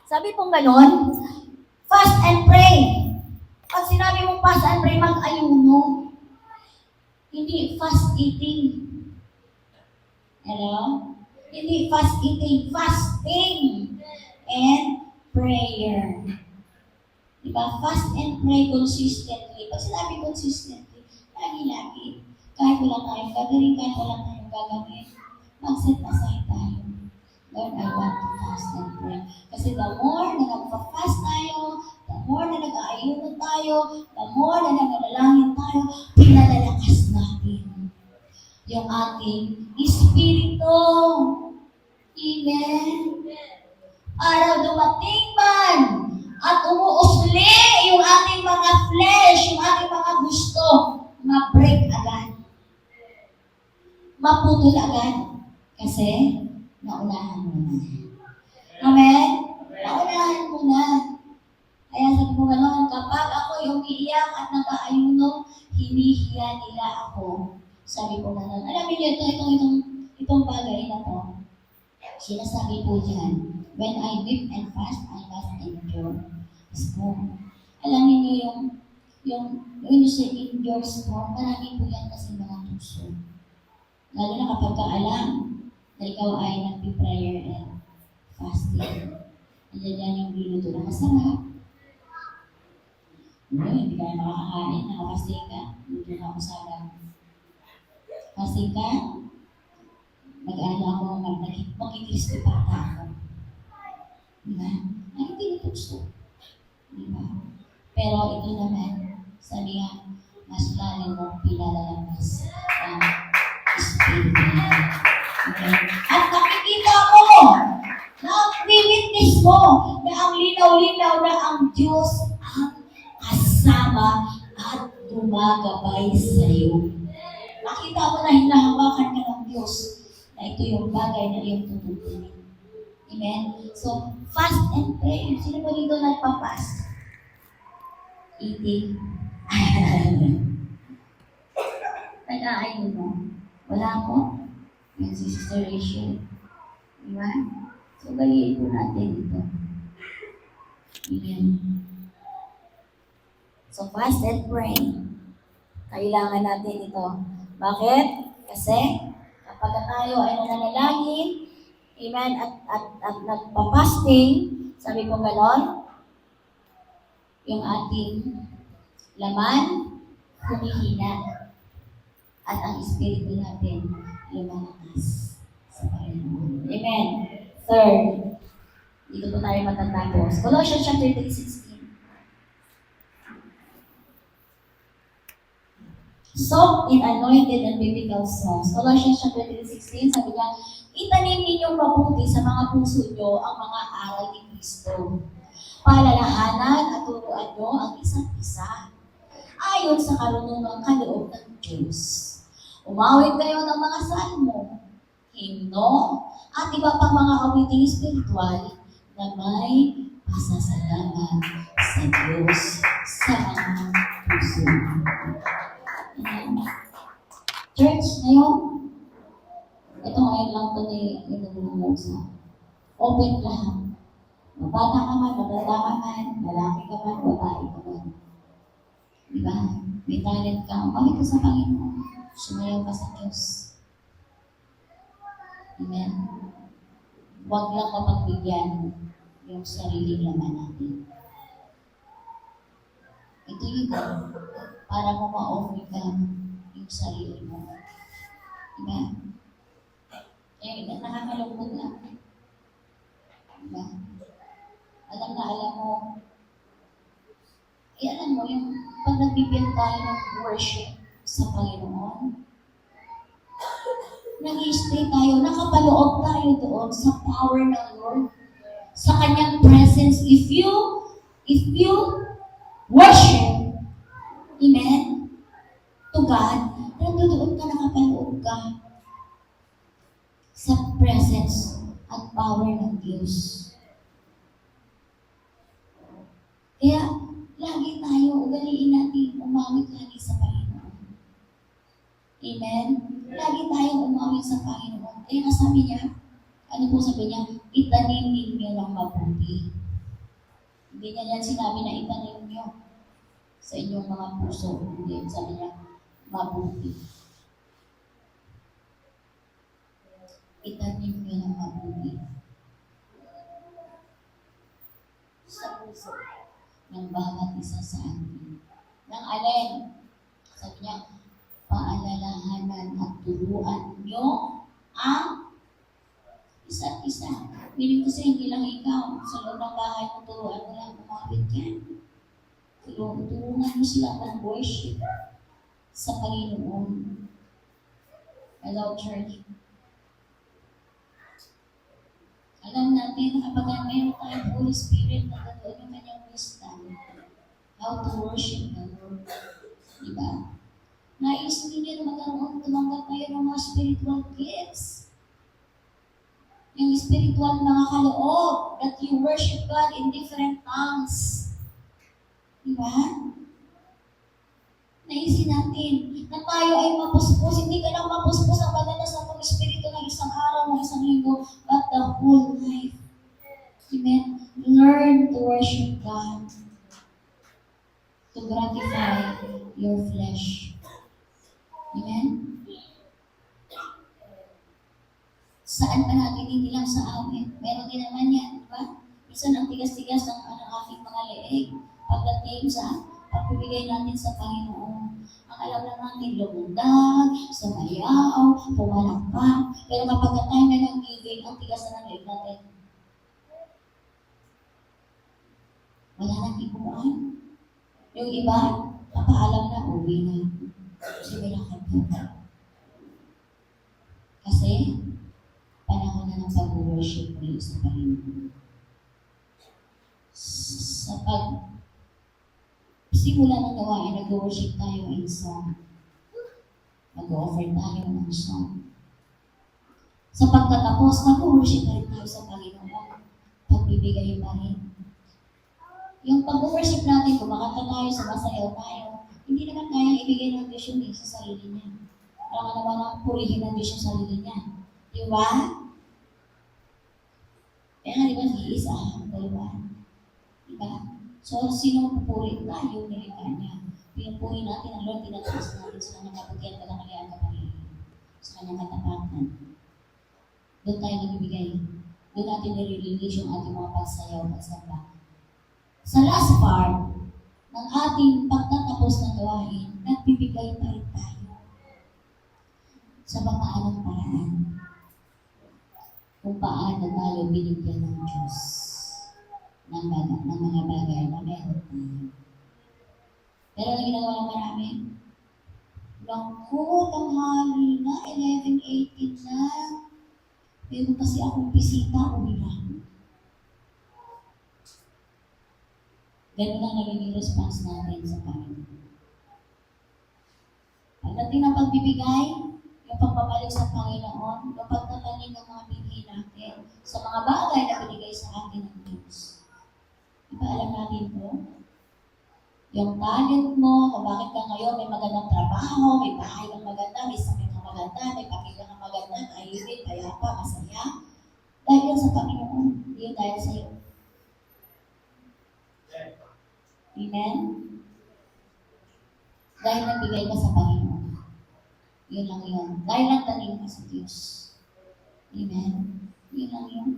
sabi pong ganon, fast and pray. Pag sinabi mong fast and pray, mag-ayuno. Hindi fast eating. Hello? Hindi fast eating, fasting and prayer. Diba? Fast and pray consistently. Pag sinabi consistently, lagi-lagi. Kahit wala tayong gagawin, kahit wala tayong gagawin, mag-set aside tayo. Lord, I want to fast and pray. Kasi the more na nagpa-fast tayo, the more na nag-aayuno tayo, the more na nag-alangin tayo, pinalalakas natin yung ating espiritu. Amen. Araw dumating man at umuusli yung ating mga flesh, yung ating mga gusto, ma-break agad. Maputol agad. Kasi, naunahan mo na. Amen? Naunahan mo na. Kaya sabi ko gano'n, kapag ako'y umiiyak at nag-aayuno, hinihiya nila ako. Sabi ko gano'n. Alam niyo, itong bagay na to, sinasabi po dyan, when I weep and fast, I must endure storm. Alam niyo yung say endure storm, marami po yan kasi mga puso. Lalo na kapag kaalam na ikaw ay nagpi-prayer and fasting. Andiyan yan yung binuto na masarap. Hindi ka makakain, nakafasting ka, luto na ako sa alam. Fasting ka, mag-ano ako, magkikristi pata ako. Diba? Ay, hindi nito gusto. Diba? Pero ito naman, sabi nga, mas lalo mong pinalalamas ang Espiritu niya. Okay? At nakikita mo, na-witness mo, na ang linaw-linaw na ang Diyos ang kasama at gumagabay sa iyo. Nakita mo na hinahawakan ka ng Diyos na ito yung bagay na iyong tututunin. Amen? So, fast and pray. Sino po dito nagpa-fast? Eating. Nag-aayon mo. Wala po. Yan si Sister Rachel. Diba? So, baliin po natin ito. Amen. So, fast and pray. Kailangan natin ito. Bakit? Kasi, kapag tayo ay nananalangin, amen, at nagpa-fasting, sabi ko ganon, yung ating laman, humihina. At ang espiritu natin, lumalakas sa Panginoon. Amen. Third, dito po tayo matatapos. Colossians chapter 3:16. Soaked in anointed and biblical songs. Colossians chapter 3:16, sabi niya, itanim ninyong mabuti sa mga puso nyo ang mga aral ni Kristo. Palalahanan at turuan nyo ang isa't isa ayon sa karunungang kaloob ng Diyos. Umawit kayo ng mga salmo, himno, at iba pang mga awiting espiritual na may pasasalamat sa Diyos sa mga puso. Amen. Church, ngayon, ito ngayon lang ito ni sa open lahat. Bata ka man, matanda ka man, lalaki ka man, babae ka man. Diba? May talent ka, umamit ka sa Panginoon. Sumayaw ka sa Diyos. Amen? Huwag lang mapagbigyan yung sariling laman natin. Ito yun, para mo ma-offer ka yung sarili mo. Diba? Eh, nakakalungkot lang. Diba? Alam mo, alam mo, yung pag nagbibigyan tayo ng worship sa Panginoon, nag-i-stay tayo, nakapaloob tayo doon sa power ng Lord, sa Kanyang presence. If you worship, amen, to God, nandoon ka, nakapaloob ka sa presence at power ng Diyos. Kaya, lagi tayo, ugaliin natin, umawit lagi sa Panginoon. Amen? Lagi tayong umawit sa Panginoon. Kaya sabi niya, ano po sabi niya? Itanim ninyo ng mabuti. Hindi niya yan sinabi na itanim niyo sa inyong mga puso. Hindi, sabi niya, mabuti. Itanim niyo ng mabuti. Sa puso ng bawat isa sa atin. Nang alin, sabi niya, paalalahanan at turuan nyo ang isa't isa. Meaning kasi hindi lang ikaw, sa loob ng bahay mo, turuan mo lang, umawit yan. Tulungan mo sila ng worship sa Panginoon. Hello, church. Alam natin, kapag mayroon tayong Holy Spirit na ganoon yung kanyang wisdom, how to worship the Lord. Diba? Nais ninyo na tumanggap kayo ng mga spiritual gifts. Yung spiritual mga kaloob, that you worship God in different tongues. Diba? Naisin natin na tayo ay mapuspos. Hindi ka lang mapuspos ang madalas na itong espiritu ng isang araw, ng isang linggo, but the whole life. Amen? Learn to worship God. To gratify your flesh. Amen? Saan pa natin, hindi lang sa amin. Meron din naman yan, di ba? Minsan ang tigas-tigas ng aking mga leeg. Pagdating sa pagbibigay natin sa Panginoon. Ang alam lang natin, lumundag, sumayaw, pumalakpak. Pero kapag tayo na ng giving, ang tigas na ng leeg natin. Wala nang ikuan. Yung iba, papaalam na, uwi na. Kasi may lakad ka. Kasi, panahon na ng pag-worship ulit sa Panginoon. Sa simula ng gawain, nag-worship tayo in song. Nag-offer tayo ng song. Sa pagtatapos, nag-worship na rin tayo sa Panginoon. Pagbibigay pa rin. Yung pag-worship natin, kumakanta tayo, sumasayaw tayo, hindi naman kayang ibigay ng Diyos yung sa sarili niya. Alam ka naman ang purihin ng Diyos yung sarili niya. Di ba? Kaya nga, di ba, iisa ang dalawa. Diba? So, sino pupuri? Tayo, nilikha niya. Pinupuri natin ang Lord, tinataas natin sa kanyang kabutihan, kalakalian, kapangilihan. Sa kanyang katapatan. Doon tayo nagbibigay. Doon natin nire-release yung ating mga pagsayaw, pagsamba. Sa last part, ng ating pagtatapos ng gawain, nagbibigay pa rin tayo. Sa paanong paraan. Kung paano tayo binigyan ng Diyos. Ng mga bagay na meron tayo. Pero ang ginagawa ng marami, naku, tanghali na, 11:18 na. Meron kasi akong bisita, umilang. Ganun ang naging response natin sa Panginoon. Pagdating ng pagbibigay, yung pagbabalik sa Panginoon, yung pagtatanim ng mga binhi natin sa mga bagay na binigay sa atin ng Diyos. Diba alam natin po? yung talent mo, kung bakit ka ngayon may magandang trabaho, may bahay kang maganda, may sakit kang maganda, may pamilya kang maganda, tahimik, payapa, masaya. Dahil yan sa Panginoon, hindi yun dahil sa'yo. Amen? Dahil nagbigay ka sa Panginoon. Yun lang yun. Dahil nagtanim ka sa Diyos. Amen? Yun lang yun.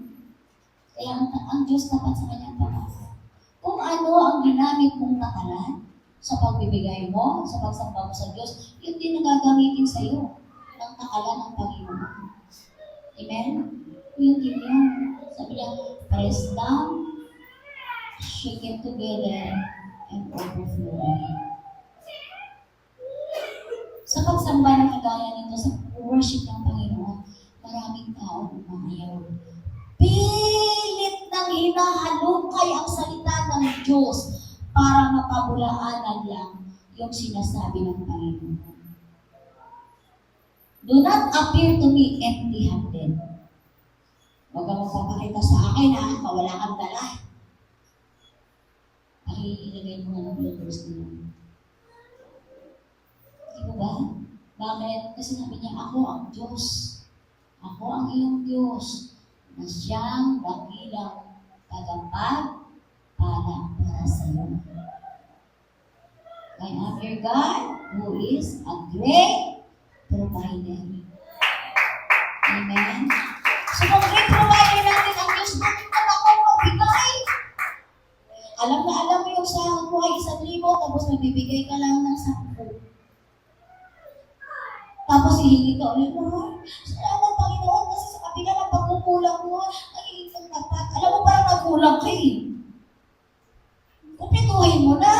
Kaya ang Diyos tapat sa kanyang pangako. Kung ano ang ginamit mong takalan sa pagbibigay mo, sa pagsamba mo sa Diyos, yun din ang gagamitin sa iyo ng takalan ng Panginoon. Amen? Yun din yun. Sabi niya, press down, shake it together, and overflow. Sa pagsamba ng kagaya nito, sa worship ng Panginoon, maraming tao umayaw. Pilit nang hinahalukay ang salita ng Diyos para mapabulaanan lang yung sinasabi ng Panginoon. Do not appear to me empty-handed. Huwag kang magpapakita sa akin mawala kang dala. Ilagay mo nga ng verse nila. Di ba ba? Bakit? Kasi sabi niya, ako ang Diyos. Ako ang iyong Diyos na siyang dakilang tagapagpala sa iyo. I am your God who is a great provider. Amen? So kung great provider natin ang Diyos, bakit ka na ako magbigay? Alam na alam mo yung sahod mo ay 1,000, tapos magbibigay ka lang ng 10. Tapos hihingi ka ulit, Lord, salamat Panginoon kasi sa kabila ng pagkukulang mo, ay kang tapat. Alam mo parang nagkulang ka eh. Kumpletuhin mo na.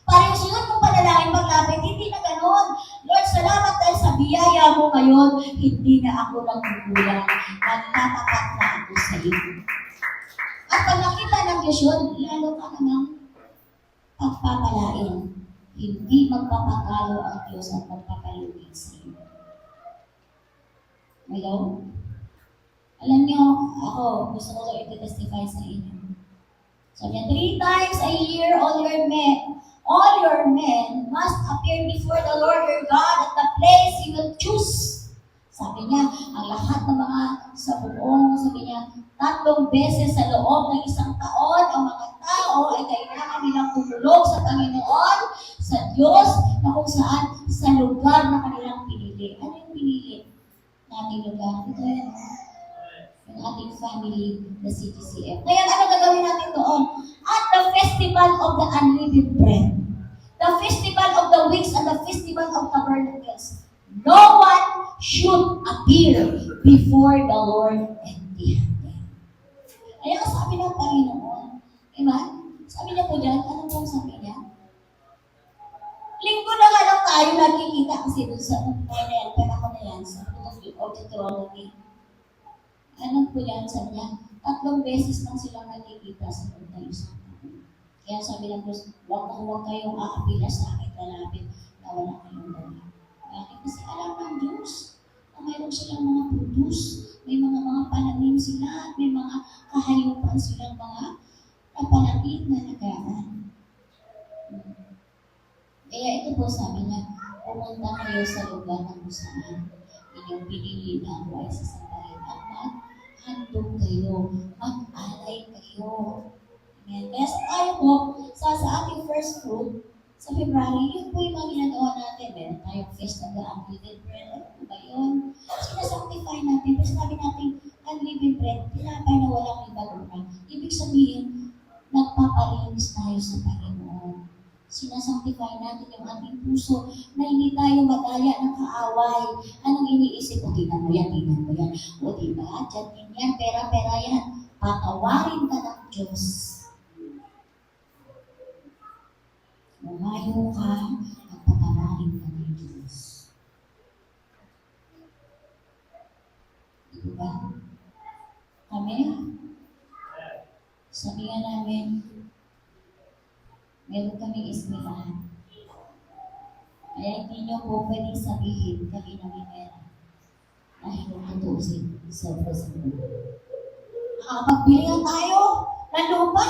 Para yung sunod mong panalangin paglapit, hindi na ganon. Lord, salamat dahil sa biyaya mo ngayon, hindi na ako nagkukulang. Nagtatapat na ako sa iyo. At pag nakita ng Diyos yun, lalo ka namang pagpapalain. Hindi magpapakalo ang Diyos at magpapaluin sa iyo. Hello? Alam niyo, ako, gusto ko ito i-testify sa inyo. Sabi niya, 3 times a year, all your men must appear before the Lord your God at the place He will choose. Sabi niya, ang lahat ng mga sa buong, sabi niya, 3 beses sa loob ng 1 taon, ang mga tao ay kailangan nilang tumulog sa Panginoon, sa Diyos, na kung saan, sa lugar na kanilang pinili. Ano yung pinili? Nating lugar. Ito yan. Yung ating family, the CGCF. Ngayon, ano gagawin natin doon? At the Festival of the Unleavened Bread, the Festival of the Weeks, and the Festival of Tabernacles, no one should appear before the Lord empty-handed. Kaya sabi ng Panginoon, Amen? Sabi niya po dyan, ano pong sabi niya? Linggo na nga lang tayo nakikita kasi doon sa panahon na yan, sa Deuteronomy. Ano po yan, sabi niya, 3 beses lang silang nakikita sa loob ng 1 taon. Kaya sabi ng Diyos, huwag kayong aapila sa akin, kalapit na wala kayong dala. Bakit? Kasi alam ng Diyos na mayroon silang mga produce, may mga pananim sila, may mga kahayupan silang mga napalapit na nagaan. Kaya ito po sabi niya, pumunta kayo sa lugar ng saan inyong pinili na ako ay sasabahin at maghandog kayo, mag-alay kayo. Amen. Kaya sa tayo po, sa ating first fruit, sa February, yun po yung mga ginagawa natin. Meron tayong feast of the unleavened bread. Ano ba yun? Sinasanctify natin. Pero sabi natin, unleavened bread, tinapay na walang ibagura. Ibig sabihin, nagpapalinis tayo sa Panginoon. Sinasanctify natin yung ating puso na hindi tayo madaya ng kaaway. Anong iniisip? O, tingnan mo yan. O, diba? Diyan din yan, pera yan. Patawarin ka ng Diyos. Umayo ka at patawarin ka ng Diyos. Diba? Kami, sabihan namin, meron kaming eskwelahan. Kaya hindi nyo po pwedeng sabihin kami na minera. Dahil kung tutusin, sobra. Nakapagbilihan tayo ng lupa.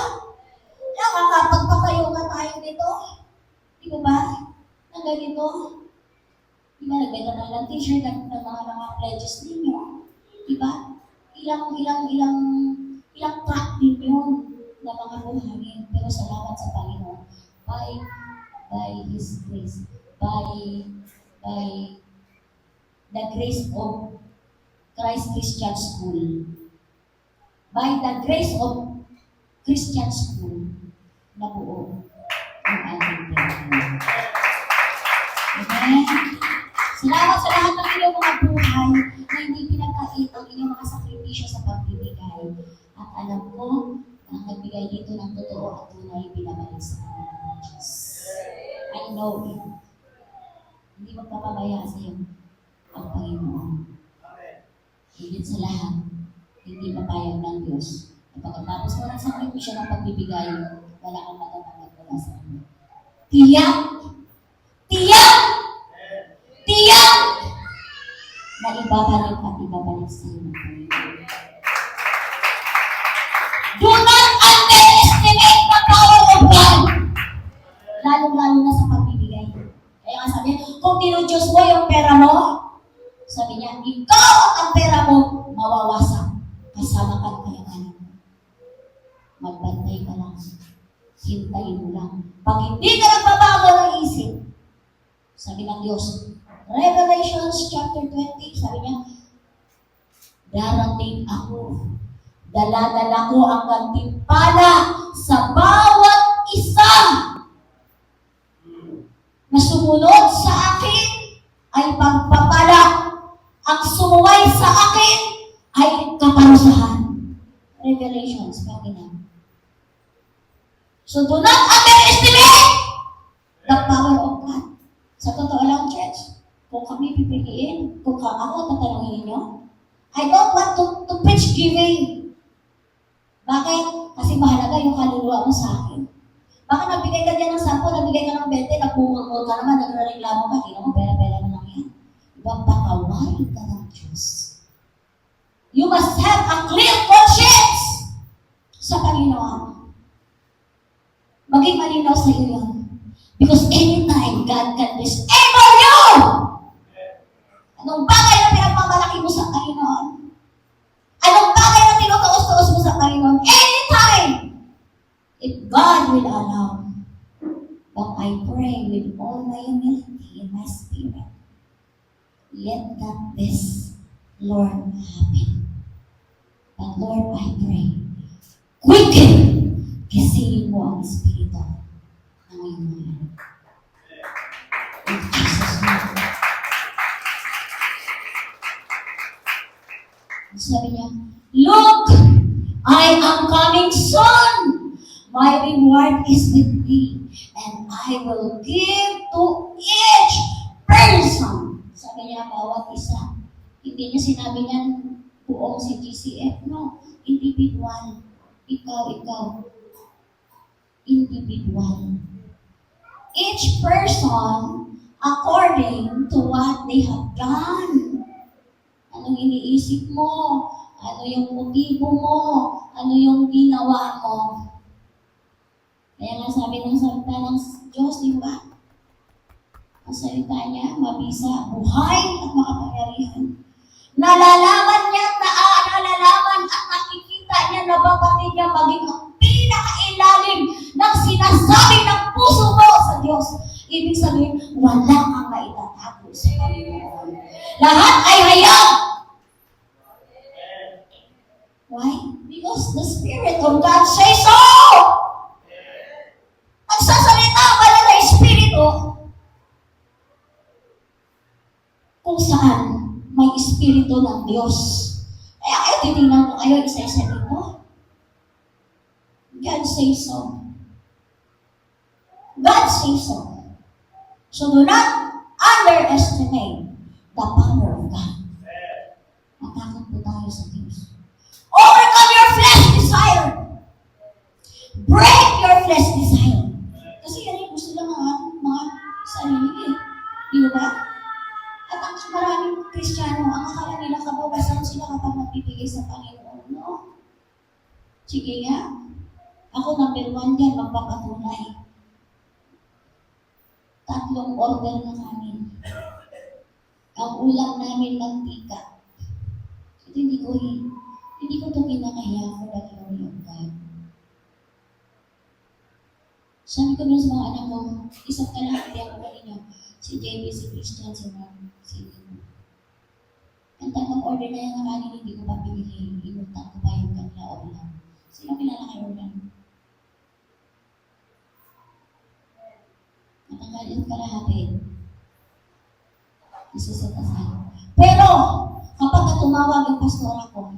nakakapagpatayo ka tayo nito. Di ba ba? Na ganito. Di ba, nagbenta tayo ng t-shirt ng mga pledges ninyo. Di ba? Ilang track din yun na mga buhangin. Pero salamat sa Panginoon. By His grace. By the grace of Christ Christian School. By the grace of Christian School na buo ang ating pinagin. Amen? Salamat sa lahat ng inyong mga buhay na hindi pinagkait ang inyong mga sakripisyo sa pagbibigay. At alam ko, ang nagbigay dito ng totoo at tunay binabalik sa kanila ng Diyos. I know it. Hindi magpapabaya sa iyo ang Panginoon. Higit sa lahat, hindi mapayag ng Diyos. At pagkatapos mo ng sakripisyo ng pagbibigay, wala kang matatanggap mula sa Kanya. Tiyak! Tiyak! Tiyak! Na ibabalik at ibabalik sa iyo ng Panginoon. Do not underestimate the power of God. Lalo-lalo na sa pagbibigay. Kaya nga sabi niya, kung tinudiyos mo yung pera mo, sabi niya, ikaw ang pera mo mawawasak. Kasama ka ng kayaman. Magbantay ka lang. Hintayin mo lang. Pag hindi ka nagbabago ng isip, sabi ng Diyos, Revelations chapter 20, sabi niya, darating ako. Dala-dala ko ang gantimpala sa bawat isa na sumunod sa akin ay pagpapala. Ang sumuway sa akin ay kaparusahan. Revelations, kanina. So do not underestimate the power of God. Sa totoo lang, church, kung kami pipiliin, kung ako tatanungin niyo, I don't want to preach giving. Bakit? Kasi mahalaga yung kaluluwa mo sa akin. Baka nagbigay ka dyan ng 10, nagbigay ka ng 20, nagpumulmul ka naman, nagre-reklamo ka, hindi naman pera-pera na lang yan. Diba, patawarin ka ng Diyos. You must have a clear conscience sa Panginoon. Maging malinaw sa iyo yun. Because anytime God can disable you, anong bagay na pinagmamalaki mo sa Panginoon? Anong bagay na tinutuos-tuos mo sa Panginoon? Anytime! If God will allow. But I pray with all my humility in my spirit, let not this, Lord, happen. But Lord, I pray, quicken, gisingin mo ang Espiritu ng iyong mga. In Jesus' name. Sabi niya, look, I am coming soon. My reward is with me, and I will give to each person. Sabi niya, bawat isa. Hindi niya sinabi niyan buong si GCF. No, individual. Ikaw. Individual. Each person according to what they have done. Anong iniisip mo? Ano yung motibo mo? Ano yung ginawa mo? Kaya nga sabi ng salita ng Diyos, di ba? Ang salita niya, mabisa, buhay at makapangyarihan. Nalalaman niya at nalalaman at nakikita niya, nababatid niya maging ang pinakailalim ng sinasabi ng puso mo sa Diyos. Ibig sabihin, wala kang maitatago sa Panginoon. Lahat ay hayag. Why? Because the Spirit of God says so. Nagsasalita ba na Espiritu kung saan may Espiritu ng Diyos. Kaya kayo titingnan ko kayo isa-isa dito. God says so. God says so. So do not underestimate the power of God. Matakot po tayo sa Diyos. Overcome your flesh desire. Break your flesh desire. Kasi yan yung gusto lang ang mga sarili. Di ba? At ang maraming Kristiyano, ang akala nila kababasan sila kapag nagbibigay sa Panginoon. No? Sige nga. Ako number 1 yan, magpapatunay. 3 order na kanin. Ang ulam namin mantika. Ito hindi ko ito kinakahiya for the glory of God. Sabi ko sa mga anak ko, isang kalahati ako kanina, si JB, si Christian, si Ron, si Lino. Ang tatlong order na yan ng kanin, hindi ko pa pinili. Inutang ko pa yung kanila ulam. Sino kilala kayo ulam? Nakakalit kalahati. Isiset aside. Pero, kapag tumawag yung pastor ako,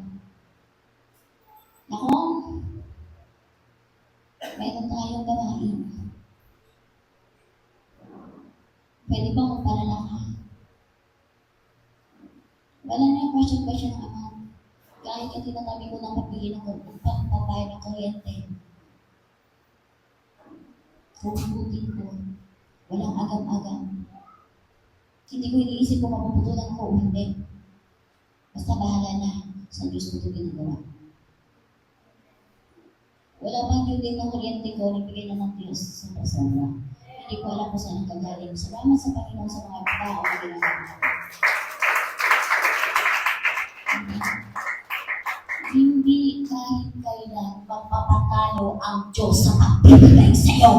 nako, mayroon tayong gawain. Pwede ba magpalala ka? Wala na yung question ng amount. Kahit yung tinatabi ko ng pabili ng pambayad ng kuryente. Puputin ko. Walang agam-agam. Hindi ko iniisip kung mapuputulan ko o hindi. Basta bahala na sa Diyos ko ito ginagawa. Wala bang due date ng kuryente ko, nabigay na ng Diyos sa sobra. Hindi ko alam kung saan ang kagaling. Salamat sa Panginoon sa mga tao na ginagawa. Hindi kahit kailan magpapatalo ang Diyos sa pagbibigay sa iyo.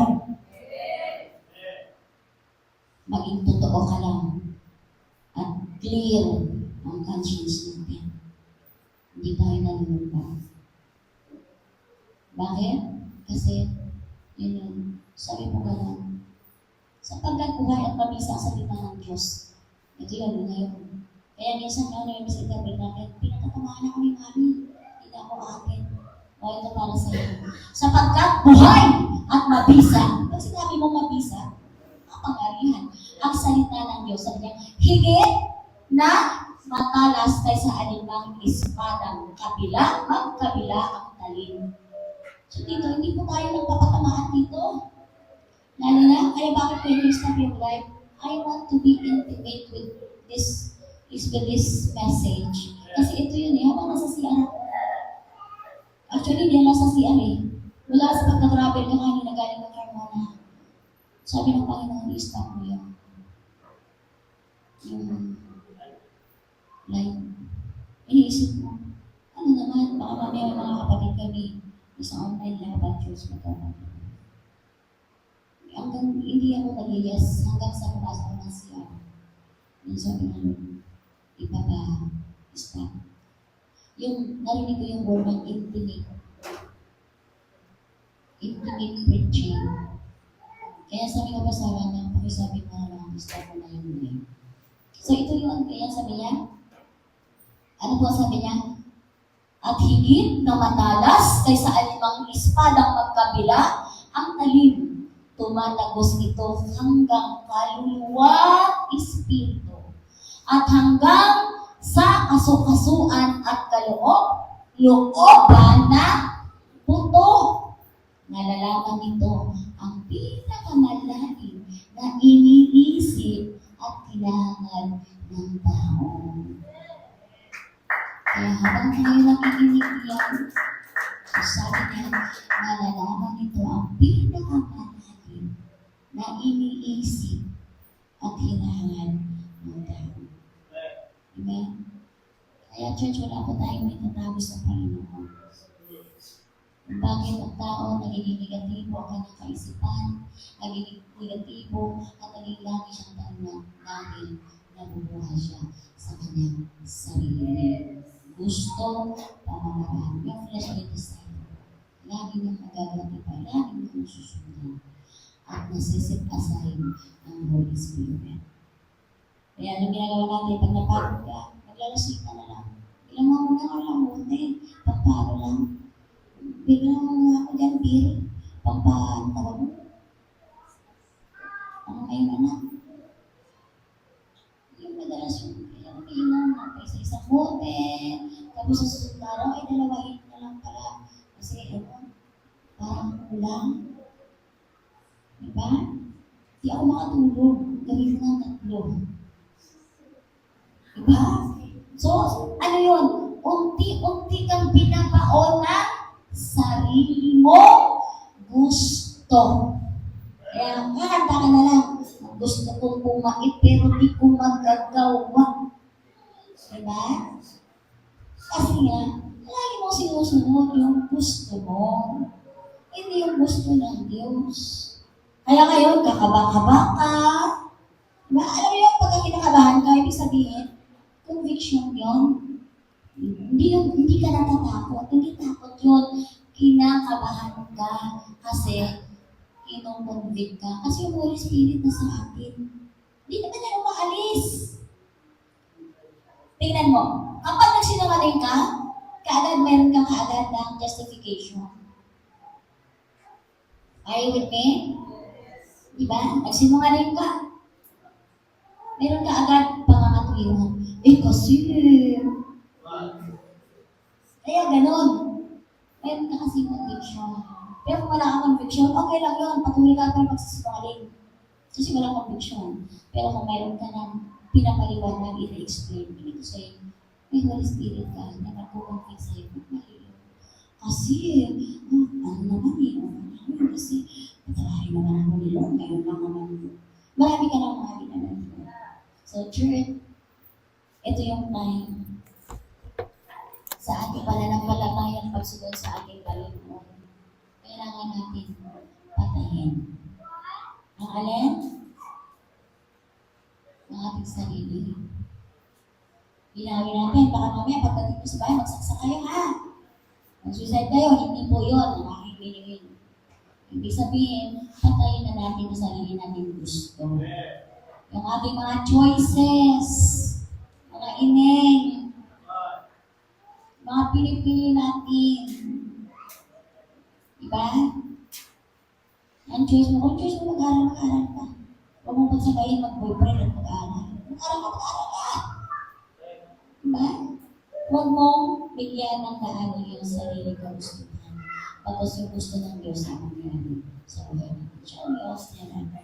Maging totoo ka lang at clear ang conscience natin. Hindi tayo nalulungkot. Bakit? Kasi, yun yung, sabi mo gano'n, sapagkat buhay at mabisa sa salita ng Diyos. Ito yun, ngayon. Kaya minsan na yung bisita namin, pinatatamaan ako ni Mami. Hindi ako atin. O ito para sa iyo. Sapagkat buhay at mabisa. Pag sinabi mo mabisa, mapangarihan. Ang salita ng Diyos, sabi niya, higit na matalas kaysa anumang espadang magkabila ang talim. So dito, hindi po tayo nagpapatamaan dito. Lalo na, kaya bakit when you stop your life, I want to be intimate with this message. Kasi ito yun habang nasa CR ako. Actually, hindi lang sa CR Mula sa pagka-travel ka kanina galing ng Carmona. Sabi ng Panginoon, i-stop mo yung life. Iniisip mo, ano naman, baka mamaya mga kapatid kami, isang online lang about Diyos magkakapit. Hanggang hindi ako nag-yes, hanggang sa pumasok ko ng CR. Yung sabi nga nun, stop. Yung narinig ko yung word ng intimate preaching. Kaya sabi ko pa sa akin, pakisabi ko na lang, stop ko na yung name. So ito yun, kaya sabi niya, ano po sabi niya? At higit na matalas kaysa anumang espadang magkabila, ang talim, tumatagos ito hanggang kaluluwa at espiritu. At hanggang sa kasukasuan at looban na buto. Nalalaman nito ang pinakamalalim na iniisip at hinahangad ng tao. Kaya habang tayo nakikinig yan, sabi niya, nalalaman nito ang pinakamalalim na iniisip at hinahangad ng tao. Amen? Kaya church, wala po tayong may tatago sa Panginoon. Bakit ang tao nagiging negatibo ang kanyang kaisipan, nagiging negatibo at naging lagi siyang tanong dahil nabubuhay siya sa kanyang sarili. Gusto, pamamaraan. Yung fleshly desire. Lagi niyang magagratify, lagi niyang susunod. At nasisit aside ang Holy Spirit. Kaya anong ginagawa natin? Pag napagod ka, maglalasing ka na lang. Ilang mga muna ka lang, buti. Pagparo lang. Biglang mga ako dyan, beer. Pampantawag mo. Ano kayo na? Yung madalas yung inom na sa isang bote. Tapos sa susunod araw, ay dalawahin na lang pala. Kasi parang kulang. Diba? Di ako makatulog. Gawin ko ng 3. Diba? So, ano yun? Unti-unti kang pinapaon ng sarili mo gusto. Kaya kakanta ka na lang. Gusto kong kumain pero di ko magagawa. Diba? Kasi nga, lagi mo sinusunod yung gusto mo. Hindi yung gusto ng Diyos. Kaya ngayon, kakaba-kaba ka. Diba? Alam mo yung pagka kinakabahan ka, ibig sabihin, conviction yun. Hindi ka natatakot. Hindi takot yun. Kinakabahan ka kasi kinukonvict ka. Kasi yung Holy Spirit na sa atin. Hindi naman na umaalis. Tingnan mo, kapag nagsinungaling ka, kaagad meron kang kaagad ng justification. Are you with me? Diba? Nagsinungaling ka. Meron ka agad pangangatuwiran. Kasi, kaya ganun. Meron ka kasi conviction. Pero kung wala kang conviction, okay lang yun. Patuloy ka pa yung pagsisinungaling. Kasi walang conviction. Pero kung meron ka ng pinapaliwanag, i-explain, ibig sabihin, may Holy Spirit ka na nagpo-convict sa'yo. Kasi, ano naman kasi, patalahin naman ako ni Lord, ngayon lang naman. Marami ka lang mga ginagawa. So, church, ito yung time sa ating pananampalatayang pagsunod sa ating Panginoon. Kailangan natin patayin. Ang alin? Ang ating sarili. Ginawin natin, baka mamaya pagdating mo sa bahay, magsaksak kayo ha. Mag-suicide kayo, hindi po yun ang aking binigin. Ibig sabihin, patayin na natin ang sarili natin gusto. Yung ating mga choices, mga ineng, mga pinipili natin. Diba? Ang choice mo, kung choice mo mag-aral ka. Huwag mo pagsabayin mag-boyfriend at mag-aral. Mag-aral ka. Diba? Huwag mong bigyan ng kaano yung sarili ka gusto. Pagkos yung gusto ng Diyos na mangyari sa buhay natin. Siya ang Diyos niya na.